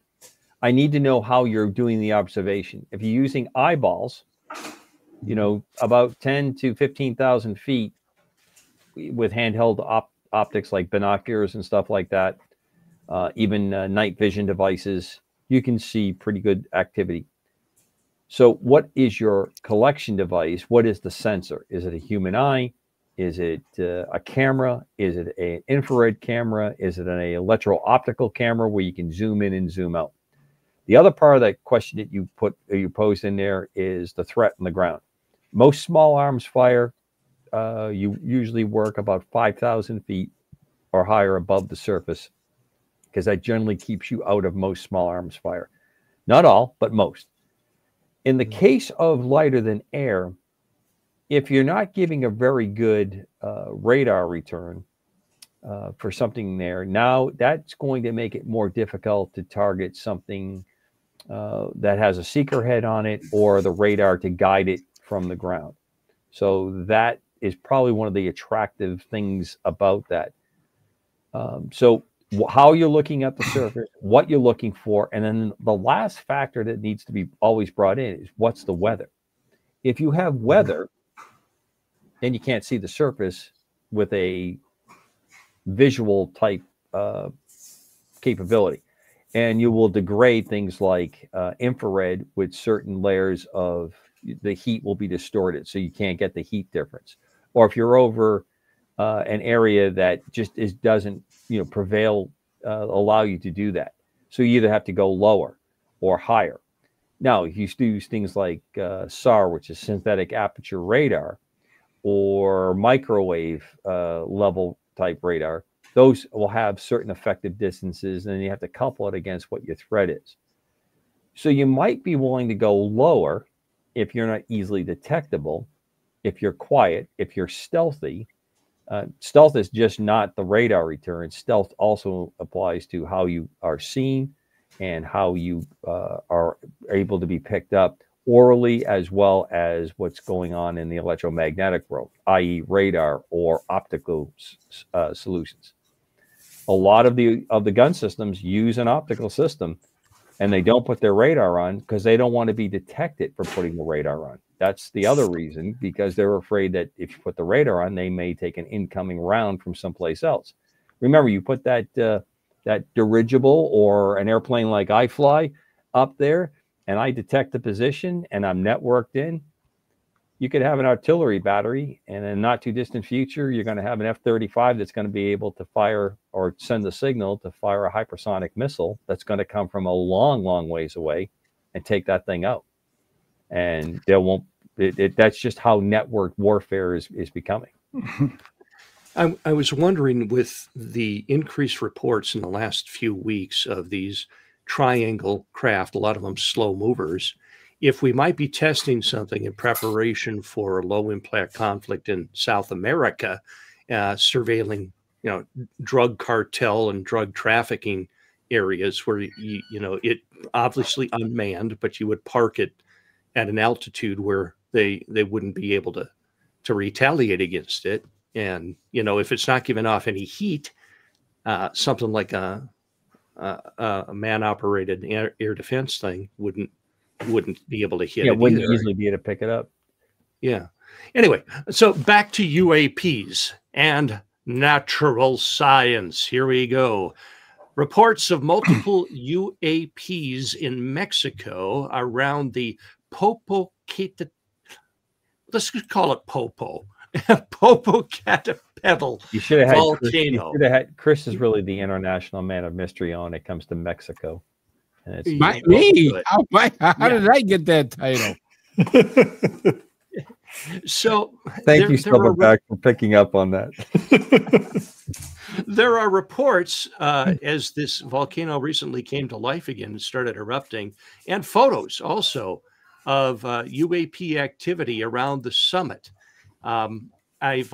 I need to know how you're doing the observation. If you're using eyeballs, about 10 to 15,000 feet with handheld optics like binoculars and stuff like that, even night vision devices, you can see pretty good activity. So what is your collection device? What is the sensor? Is it a human eye? Is it a camera? Is it an infrared camera? Is it an electro-optical camera where you can zoom in and zoom out? The other part of that question that you posed in there is the threat on the ground. Most small arms fire, you usually work about 5,000 feet or higher above the surface, because that generally keeps you out of most small arms fire. Not all, but most. In the case of lighter than air, if you're not giving a very good radar return for something there, now that's going to make it more difficult to target something that has a seeker head on it or the radar to guide it from the ground. So that is probably one of the attractive things about that. So how you're looking at the surface, what you're looking for, and then the last factor that needs to be always brought in is what's the weather. If you have weather, then you can't see the surface with a visual type capability. And you will degrade things like infrared with certain layers of the heat will be distorted, so you can't get the heat difference. Or if you're over an area that just doesn't prevail, allow you to do that. So you either have to go lower or higher. Now, if you use things like SAR, which is synthetic aperture radar, or microwave level type radar, those will have certain effective distances, and you have to couple it against what your threat is. So you might be willing to go lower if you're not easily detectable, if you're quiet, if you're stealthy. Stealth is just not the radar return. Stealth also applies to how you are seen and how you are able to be picked up orally, as well as what's going on in the electromagnetic world, i.e. radar or optical solutions. A lot of the gun systems use an optical system, and they don't put their radar on because they don't want to be detected for putting the radar on. That's the other reason, because they're afraid that if you put the radar on, they may take an incoming round from someplace else. Remember, you put that dirigible or an airplane like I fly up there, and I detect the position and I'm networked in, you could have an artillery battery, and in a not too distant future, you're going to have an F-35 that's going to be able to fire or send a signal to fire a hypersonic missile that's going to come from a long, long ways away and take that thing out. And that's just how networked warfare is becoming. I was wondering, with the increased reports in the last few weeks of these triangle craft, a lot of them slow movers, if we might be testing something in preparation for a low impact conflict in South America, surveilling, drug cartel and drug trafficking areas where it obviously unmanned, but you would park it at an altitude where they wouldn't be able to retaliate against it. And if it's not giving off any heat, something like a man-operated air defense thing wouldn't be able to hit it. Wouldn't easily be able to pick it up. Yeah. Anyway, so back to UAPs and natural science. Here we go. Reports of multiple UAPs in Mexico around the Popocatépetl. Let's just call it Popo. Popocatépetl You should have had volcano. Chris is really the international man of mystery when it comes to Mexico. And it's me? How did I get that title? So thank you, Silverback, for picking up on that. There are reports as this volcano recently came to life again and started erupting, and photos also of UAP activity around the summit. I've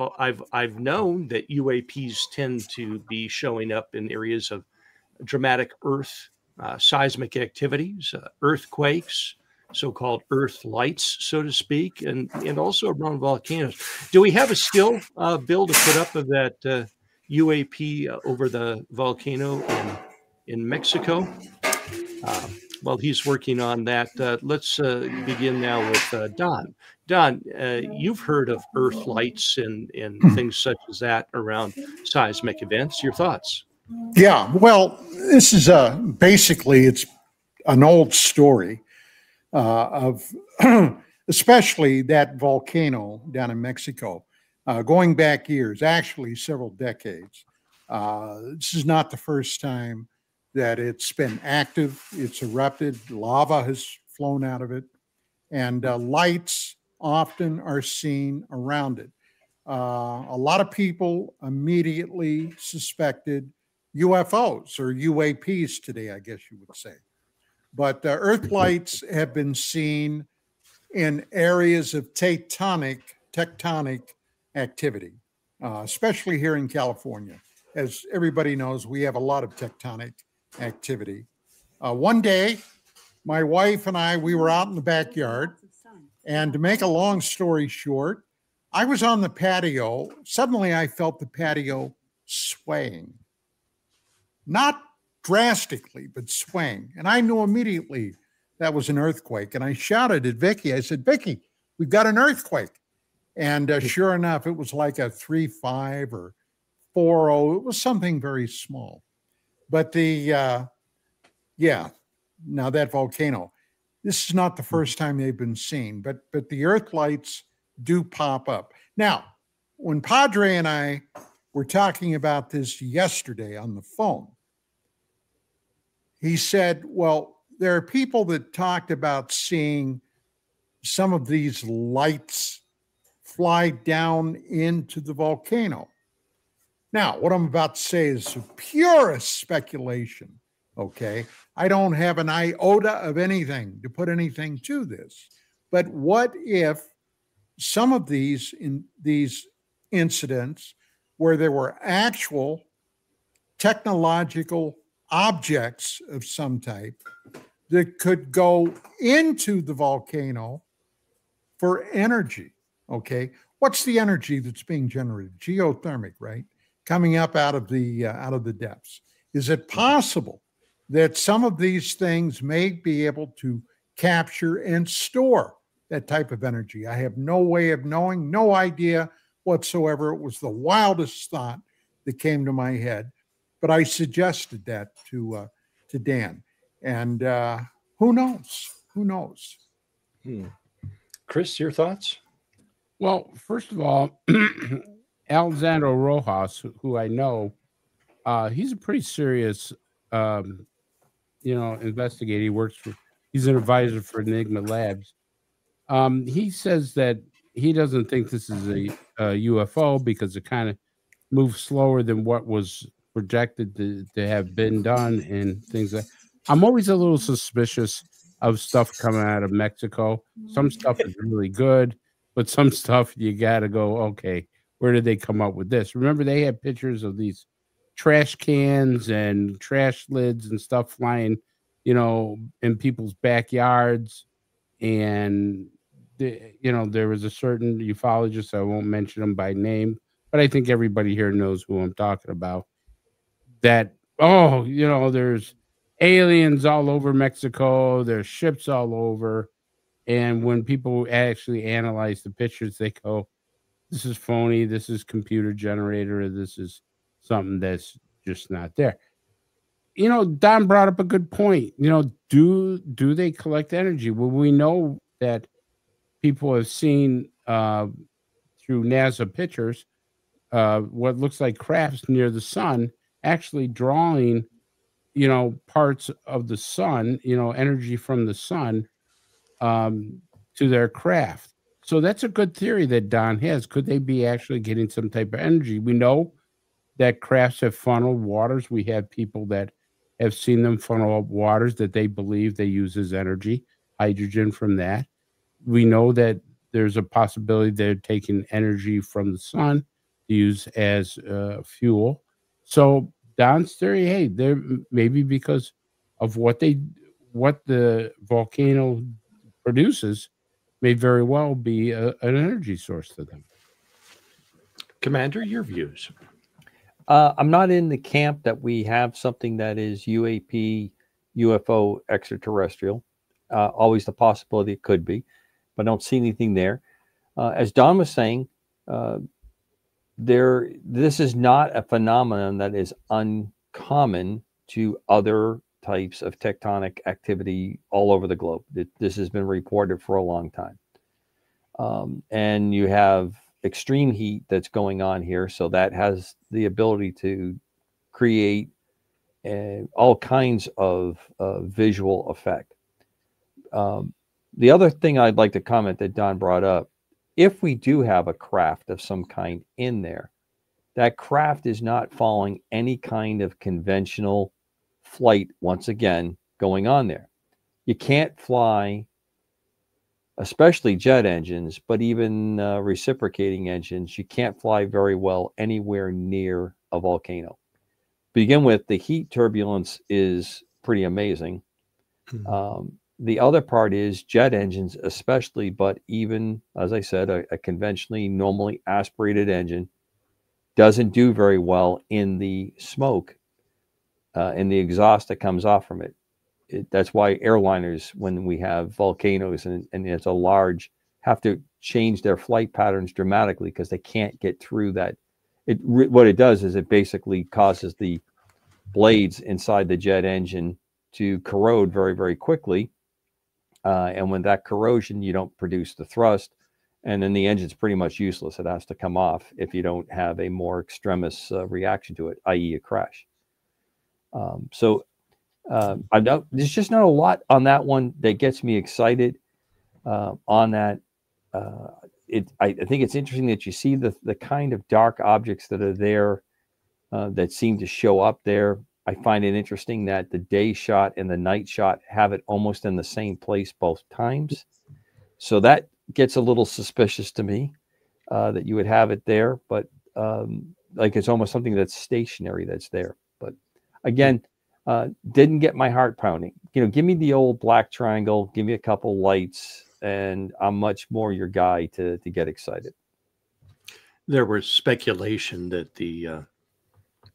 known that UAPs tend to be showing up in areas of dramatic earth seismic activities, earthquakes, so-called earth lights, so to speak, and also around volcanoes. Do we have a still, Bill, to put up of that UAP over the volcano in Mexico? While he's working on that, let's begin now with Don. Don, you've heard of earth lights and things such as that around seismic events. Your thoughts? Yeah, well, this is basically, it's an old story of especially that volcano down in Mexico, going back years, actually several decades. This is not the first time that it's been active, it's erupted, lava has flown out of it, and lights often are seen around it. A lot of people immediately suspected UFOs or UAPs today, I guess you would say. But Earth lights have been seen in areas of tectonic activity, especially here in California. As everybody knows, we have a lot of tectonic activity. One day, my wife and I, we were out in the backyard, and to make a long story short, I was on the patio. Suddenly, I felt the patio swaying. Not drastically, but swaying. And I knew immediately that was an earthquake. And I shouted at Vicky, I said, Vicky, we've got an earthquake. And sure enough, it was like a 3.5 or 4.0. It was something very small. But now that volcano, this is not the first time they've been seen, but the earth lights do pop up. Now, when Padre and I were talking about this yesterday on the phone, he said, well, there are people that talked about seeing some of these lights fly down into the volcano. Now, what I'm about to say is purest speculation, okay? I don't have an iota of anything to put anything to this. But what if some of these incidents where there were actual technological objects of some type that could go into the volcano for energy, okay? What's the energy that's being generated? Geothermic, right? Coming up out of the depths. Is it possible that some of these things may be able to capture and store that type of energy? I have no way of knowing, no idea whatsoever. It was the wildest thought that came to my head. But I suggested that to Dan, and who knows? Who knows? Chris, your thoughts? Well, first of all, Alexander Rojas, who I know, he's a pretty serious, investigator. He's an advisor for Enigma Labs. He says that he doesn't think this is a UFO because it kind of moves slower than what was projected to have been done and things like that. I'm always a little suspicious of stuff coming out of Mexico. Some stuff is really good, but some stuff you got to go, okay, where did they come up with this? Remember, they had pictures of these trash cans and trash lids and stuff flying, in people's backyards. And, there was a certain ufologist, I won't mention him by name, but I think everybody here knows who I'm talking about. That, there's aliens all over Mexico, there's ships all over. And when people actually analyze the pictures, they go, this is phony, this is computer generated, or this is something that's just not there. Don brought up a good point. Do they collect energy? Well, we know that people have seen through NASA pictures what looks like crafts near the sun actually drawing, parts of the sun, energy from the sun to their craft. So that's a good theory that Don has. Could they be actually getting some type of energy? We know that crafts have funneled waters. We have people that have seen them funnel up waters that they believe they use as energy, hydrogen from that. We know that there's a possibility they're taking energy from the sun to use as fuel. So Don's theory, hey, they're maybe because of what the volcano produces may very well be an energy source to them. Commander, your views? I'm not in the camp that we have something that is UAP, UFO, extraterrestrial. Always the possibility it could be, but I don't see anything there. As Don was saying, this is not a phenomenon that is uncommon to other types of tectonic activity all over the globe. This has been reported for a long time. And you have extreme heat that's going on here. So that has the ability to create and all kinds of visual effect. The other thing I'd like to comment that Don brought up, if we do have a craft of some kind in there, that craft is not following any kind of conventional flight, once again, going on there. You can't fly, especially jet engines, but even reciprocating engines, you can't fly very well anywhere near a volcano. Begin with, the heat turbulence is pretty amazing. The other part is jet engines, especially, but even, as I said, a conventionally, normally aspirated engine doesn't do very well in the smoke, in the exhaust that comes off from it. That's why airliners, when we have volcanoes and it's a large, have to change their flight patterns dramatically because they can't get through that. What it does is it basically causes the blades inside the jet engine to corrode very, very quickly. And when that corrosion, you don't produce the thrust, and then the engine's pretty much useless. It has to come off if you don't have a more extremist reaction to it, i.e. a crash. I know there's just not a lot on that one that gets me excited on that. I think it's interesting that you see the kind of dark objects that are there that seem to show up there. I find it interesting that the day shot and the night shot have it almost in the same place both times. So that gets a little suspicious to me that you would have it there, but like it's almost something that's stationary that's there. But again, didn't get my heart pounding. You know, give me the old black triangle, give me a couple lights, and I'm much more your guy to get excited. There was speculation that the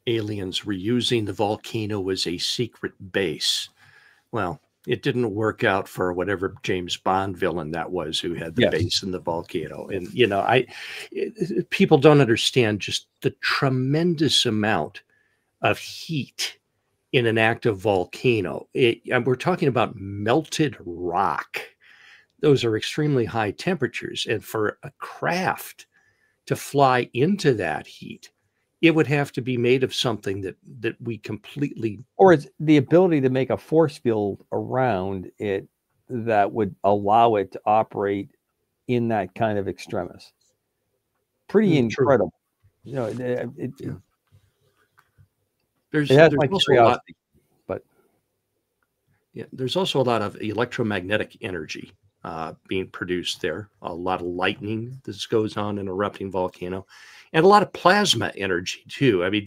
aliens were using the volcano as a secret base. Well, it didn't work out for whatever James Bond villain that was who had the base in the volcano. And, you know, people don't understand just the tremendous amount of heat in an active volcano. We're talking about melted rock. Those are extremely high temperatures. And for a craft to fly into that heat, it would have to be made of something that we completely... Or it's the ability to make a force field around it that would allow it to operate in that kind of extremis. Pretty incredible. You know, there's also a lot, but there's also a lot of electromagnetic energy being produced there. A lot of lightning that goes on in an erupting volcano. And a lot of plasma energy too. I mean,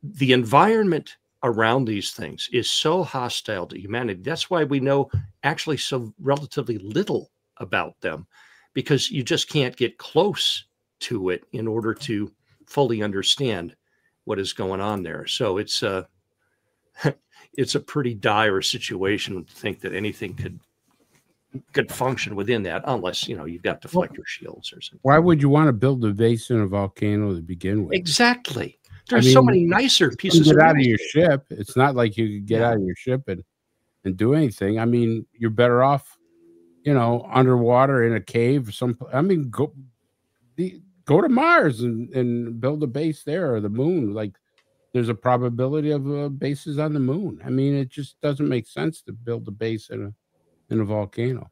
the environment around these things is so hostile to humanity. That's why we know actually so relatively little about them, because you just can't get close to it in order to fully understand what is going on there. So it's a pretty dire situation to think that anything could function within that, unless, you know, you've got deflector shields or something. Why would you want to build a base in a volcano to begin with? Exactly. There's so many nicer pieces of out of your ship. It's not like you could get out of your ship and do anything. I mean, you're better off, you know, underwater in a cave. Go to Mars and build a base there, or the moon. Like, there's a probability of bases on the moon. I mean, it just doesn't make sense to build a base in a volcano.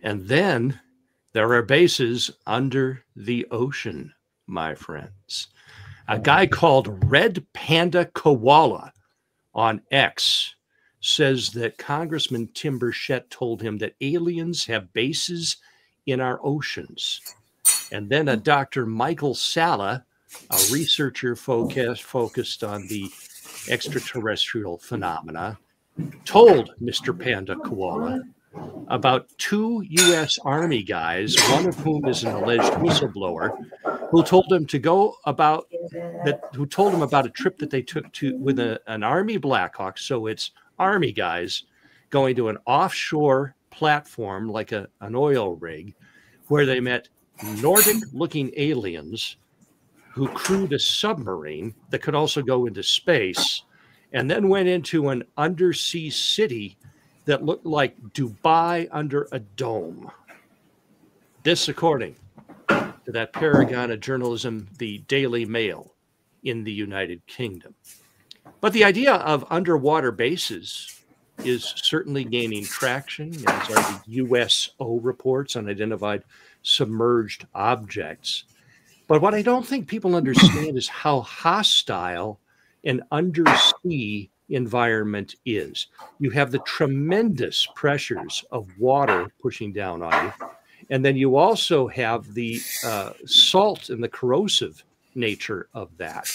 And then there are bases under the ocean, my friends. A guy called Red Panda Koala on X says that Congressman Tim Burchett told him that aliens have bases in our oceans. And then a Dr. Michael Salla, a researcher focused on the extraterrestrial phenomena, told Mr. Panda Koala about 2 U.S. Army guys, one of whom is an alleged whistleblower, who told him about a trip that they took with an Army Blackhawk. So it's Army guys going to an offshore platform like an oil rig, where they met Nordic-looking aliens who crewed a submarine that could also go into space, and then went into an undersea city that looked like Dubai under a dome. This, according to that paragon of journalism, the Daily Mail in the United Kingdom. But the idea of underwater bases is certainly gaining traction, as are the USO reports on identified submerged objects. But what I don't think people understand is how hostile an undersea environment is. You have the tremendous pressures of water pushing down on you. And then you also have the salt and the corrosive nature of that.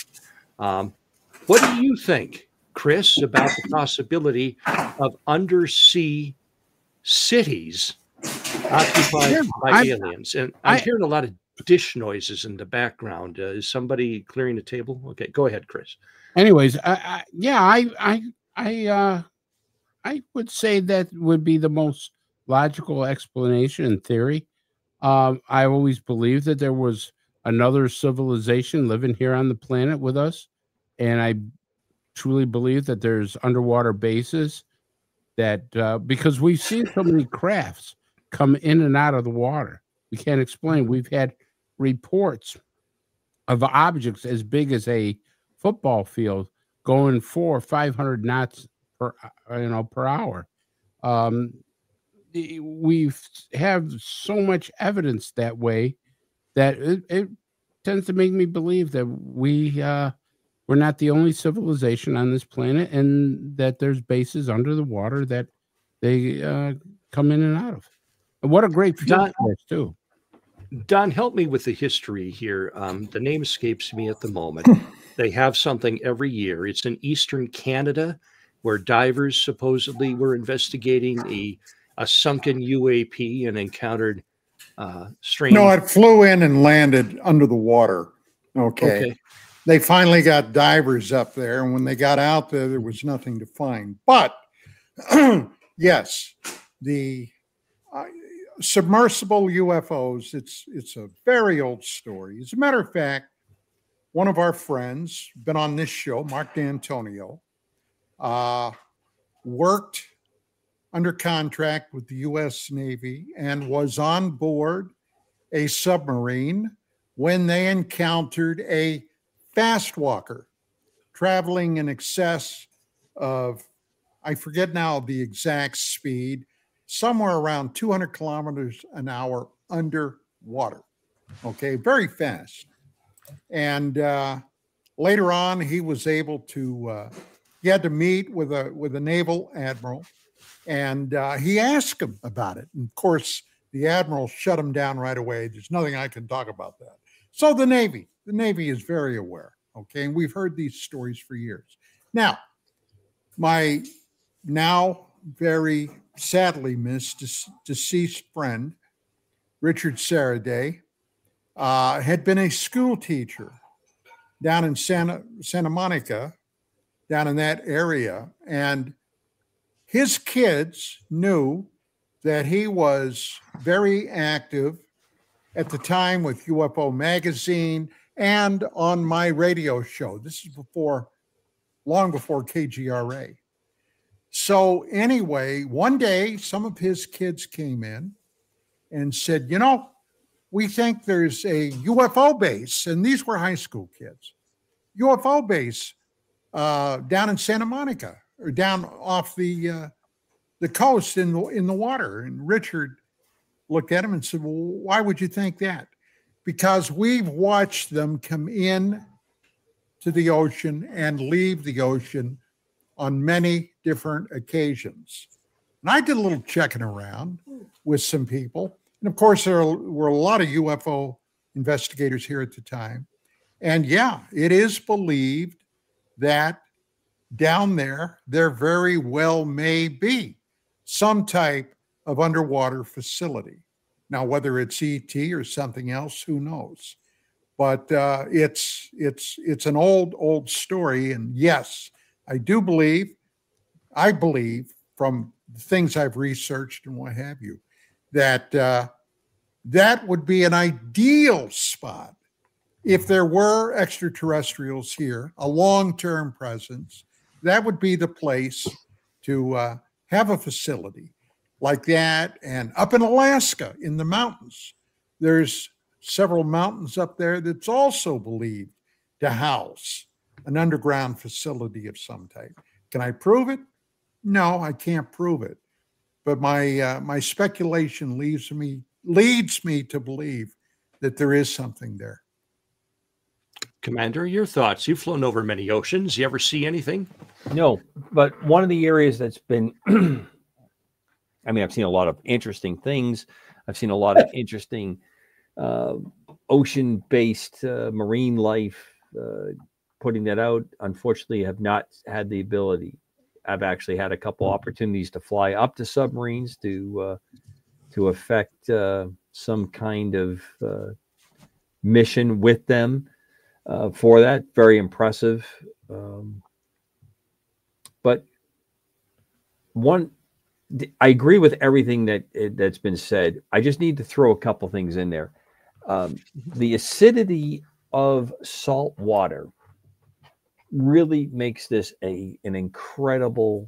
What do you think, Chris, about the possibility of undersea cities occupied by aliens? And I'm hearing a lot of dish noises in the background. Is somebody clearing the table? Okay, go ahead, Chris. Anyways, I would say that would be the most logical explanation in theory. I always believed that there was another civilization living here on the planet with us, and I truly believe that there's underwater bases that because we've seen so many crafts come in and out of the water. We can't explain. We've had reports of objects as big as a football field going 400 or 500 knots per hour. We have so much evidence that way that it tends to make me believe that we're not the only civilization on this planet, and that there's bases under the water that they come in and out of. And what a great field for us too. Don, help me with the history here. The name escapes me at the moment. They have something every year. It's in eastern Canada, where divers supposedly were investigating a sunken UAP and encountered strange. No, it flew in and landed under the water. Okay. They finally got divers up there, and when they got out there, there was nothing to find. But yes, the submersible UFOs, it's a very old story. As a matter of fact, one of our friends, been on this show, Mark D'Antonio, worked under contract with the U.S. Navy and was on board a submarine when they encountered a fast walker traveling in excess of, I forget now the exact speed, somewhere around 200 kilometers an hour underwater. Okay, very fast. And later on, he was able to, he had to meet with a naval admiral, and he asked him about it. And of course, the admiral shut him down right away. There's nothing I can talk about that. So the Navy is very aware. Okay, and we've heard these stories for years. Now, my now very sadly missed deceased friend, Richard Saraday, had been a school teacher down in Santa Monica, down in that area. And his kids knew that he was very active at the time with UFO Magazine and on my radio show. This is long before KGRA. So anyway, one day, some of his kids came in and said, you know, we think there's a UFO base, and these were high school kids, UFO base down in Santa Monica, or down off the coast in the water. And Richard looked at him and said, well, why would you think that? Because we've watched them come in to the ocean and leave the ocean on many different occasions. And I did a little checking around with some people. And of course, there were a lot of UFO investigators here at the time. And yeah, it is believed that down there very well may be some type of underwater facility. Now, whether it's ET or something else, who knows? But it's an old story. And yes, I believe from the things I've researched and what have you, that that would be an ideal spot if there were extraterrestrials here, a long-term presence. That would be the place to have a facility like that. And up in Alaska, in the mountains, there's several mountains up there that's also believed to house an underground facility of some type. Can I prove it? No, I can't prove it. But my speculation leads me to believe that there is something there. Commander, your thoughts? You've flown over many oceans. You ever see anything? No, but one of the areas that's been, I mean, I've seen a lot of interesting things. I've seen a lot of interesting ocean-based marine life. Putting that out, unfortunately, have not had the ability. I've actually had a couple opportunities to fly up to submarines to affect some kind of mission with them for that. Very impressive. But I agree with everything that's been said. I just need to throw a couple things in there. The acidity of salt water really makes this an incredible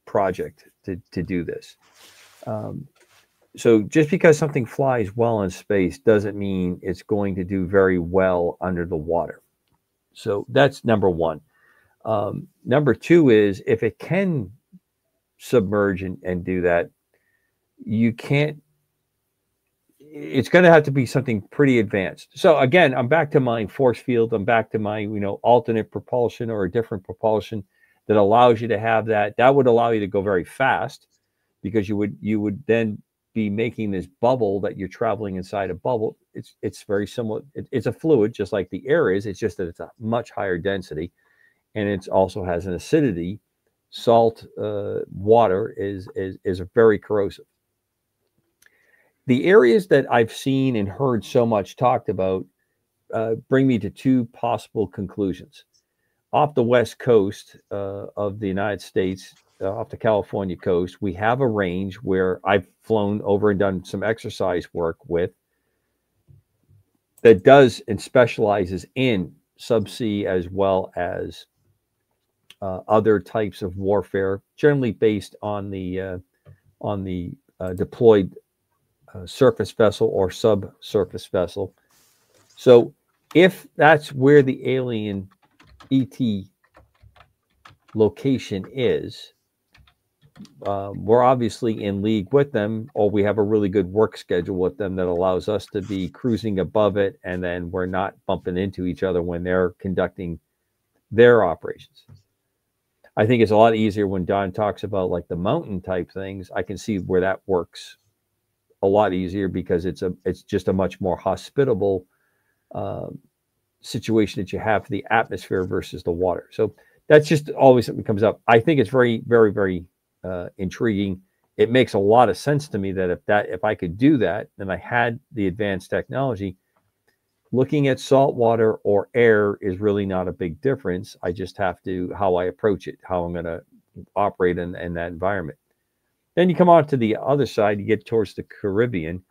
project to do this. So just because something flies well in space doesn't mean it's going to do very well under the water. So that's number one. Number two is, if it can submerge and do that, you can't, it's going to have to be something pretty advanced. So again, I'm back to my force field. I'm back to my, alternate propulsion or a different propulsion that allows you to have that. That would allow you to go very fast, because you would then be making this bubble that you're traveling inside a bubble. It's very similar. It's a fluid, just like the air is. It's just that it's a much higher density, and it also has an acidity. Salt water is very corrosive. The areas that I've seen and heard so much talked about bring me to two possible conclusions. Off the west coast of the United States, off the California coast, we have a range where I've flown over and done some exercise work with that does and specializes in subsea as well as other types of warfare, generally based on the deployed surface vessel or subsurface vessel. So if that's where the alien ET location is, we're obviously in league with them, or we have a really good work schedule with them that allows us to be cruising above it, and then we're not bumping into each other when they're conducting their operations. I think it's a lot easier when Don talks about like the mountain type things. I can see where that works a lot easier, because it's just a much more hospitable situation that you have for the atmosphere versus the water. So that's just always something that comes up. I think it's very, very, very intriguing. It makes a lot of sense to me that if I could do that, and I had the advanced technology, looking at salt water or air is really not a big difference. I just have to, how I approach it, how I'm going to operate in that environment. Then you come on to the other side, you get towards the Caribbean,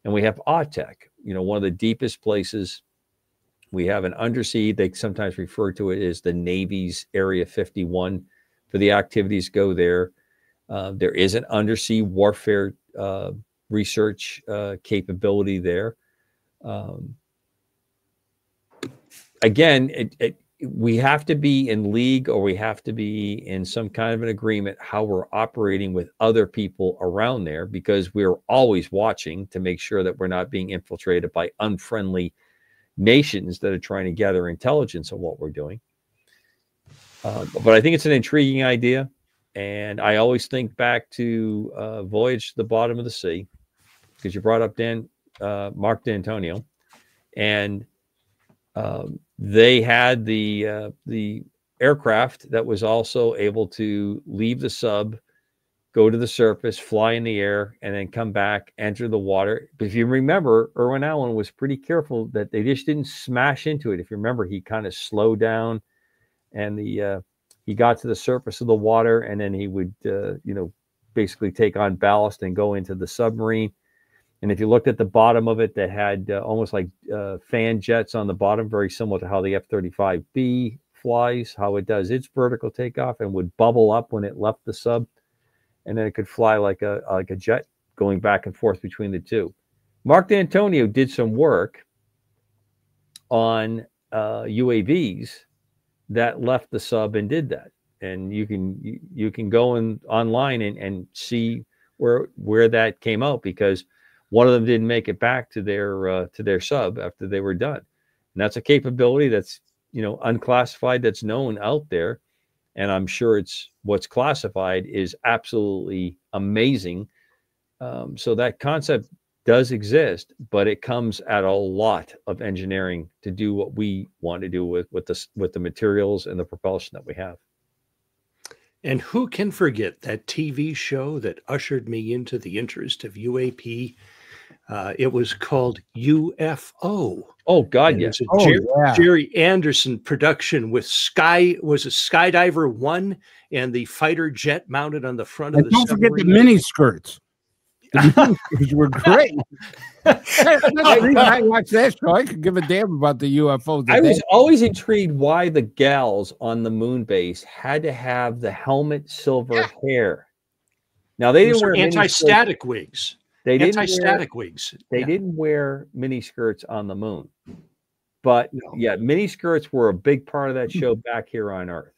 and we have Autech, one of the deepest places. We have an undersea, they sometimes refer to it as the Navy's Area 51 for the activities go there. There is an undersea warfare research capability there. Again, we have to be in league, or we have to be in some kind of an agreement how we're operating with other people around there, because we're always watching to make sure that we're not being infiltrated by unfriendly nations that are trying to gather intelligence on what we're doing. But I think it's an intriguing idea. And I always think back to Voyage to the Bottom of the Sea, because you brought up Mark D'Antonio, and they had the aircraft that was also able to leave the sub, go to the surface, fly in the air, and then come back, enter the water. But if you remember, Irwin Allen was pretty careful that they just didn't smash into it. If you remember, he kind of slowed down, and he got to the surface of the water, and then he would basically take on ballast and go into the submarine. And if you looked at the bottom of it, that had almost like fan jets on the bottom, very similar to how the F-35B flies, how it does its vertical takeoff, and would bubble up when it left the sub, and then it could fly like a jet going back and forth between the two. Mark D'Antonio did some work on UAVs that left the sub and did that. And you can go online and see where that came out, because one of them didn't make it back to their sub after they were done. And that's a capability that's, unclassified, that's known out there. And I'm sure what's classified is absolutely amazing. So that concept does exist, but it comes at a lot of engineering to do what we want to do with the materials and the propulsion that we have. And who can forget that TV show that ushered me into the interest of UAP? It was called UFO. Oh God, yes. Jerry Anderson production with Skydiver 1 and the fighter jet mounted on the front of the don't submarine. Forget the mini skirts. The mini skirts were great. I watched that show. I could give a damn about the UFOs. I was always intrigued why the gals on the moon base had to have the helmet silver hair. Now they didn't wear anti-static wigs. They didn't anti-static wigs. They didn't wear mini skirts on the moon, but mini skirts were a big part of that show back here on Earth.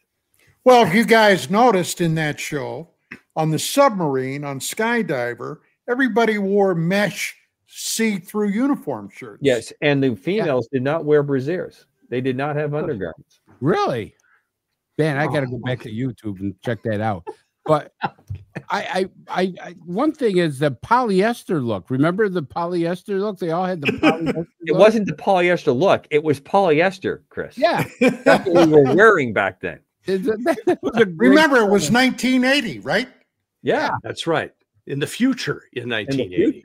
Well, if you guys noticed in that show, on the submarine, on Skydiver, everybody wore mesh see-through uniform shirts. Yes, and the females did not wear brasiers. They did not have undergarments. Really? Man, I got to go back to YouTube and check that out. But I one thing is the polyester look. Remember the polyester look? They all had the polyester It wasn't the polyester look. It was polyester, Chris. Yeah. That's what we were wearing back then. Remember, it was 1980, right? Yeah. That's right. In the future, in 1980.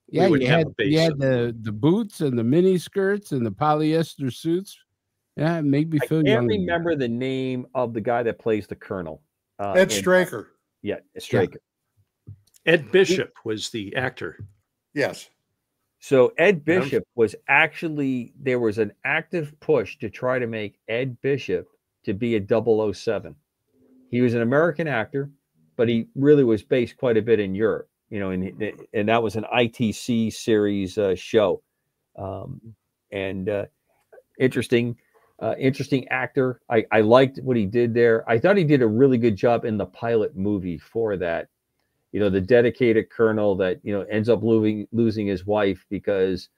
Yeah, you had the boots and the mini skirts and the polyester suits. Yeah, it made me feel young. I can't remember the name of the guy that plays the colonel. Ed Straker. Yeah, Straker. Ed Bishop was the actor. Yes. So Ed Bishop was actually, there was an active push to try to make Ed Bishop to be a 007. He was an American actor, but he really was based quite a bit in Europe, and that was an ITC series show. Interesting actor. I liked what he did there. I thought he did a really good job in the pilot movie for that. The dedicated colonel that, ends up losing his wife because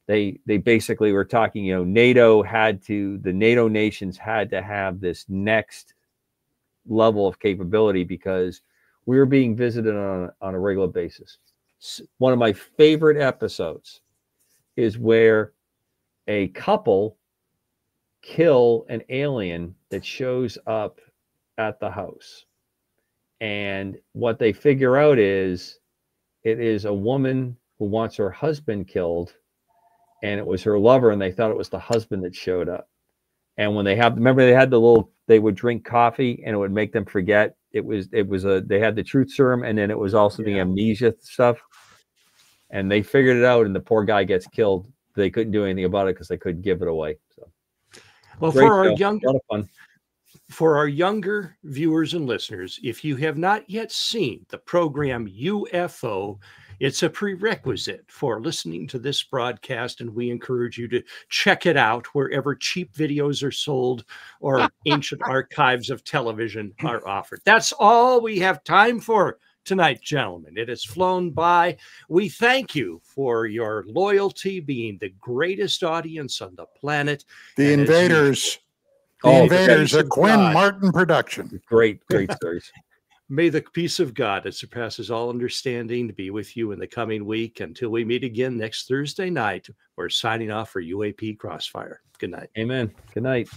they basically were talking, the NATO nations had to have this next level of capability because we were being visited on a regular basis. One of my favorite episodes is where a couple kill an alien that shows up at the house. And what they figure out is it is a woman who wants her husband killed, and it was her lover, and they thought it was the husband that showed up. And when they had they would drink coffee and it would make them forget. They had the truth serum, and then it was also the amnesia stuff. And they figured it out, and the poor guy gets killed. They couldn't do anything about it because they couldn't give it away. So, well, for our younger viewers and listeners, if you have not yet seen the program UFO, it's a prerequisite for listening to this broadcast, and we encourage you to check it out wherever cheap videos are sold or ancient archives of television are offered. That's all we have time for tonight, gentlemen. It has flown by. We thank you for your loyalty, being the greatest audience on the planet. The Invaders. The Invaders, a Quinn Martin production. Great stories. May the peace of God that surpasses all understanding be with you in the coming week. Until we meet again next Thursday night, we're signing off for UAP Crossfire. Good night. Amen. Good night.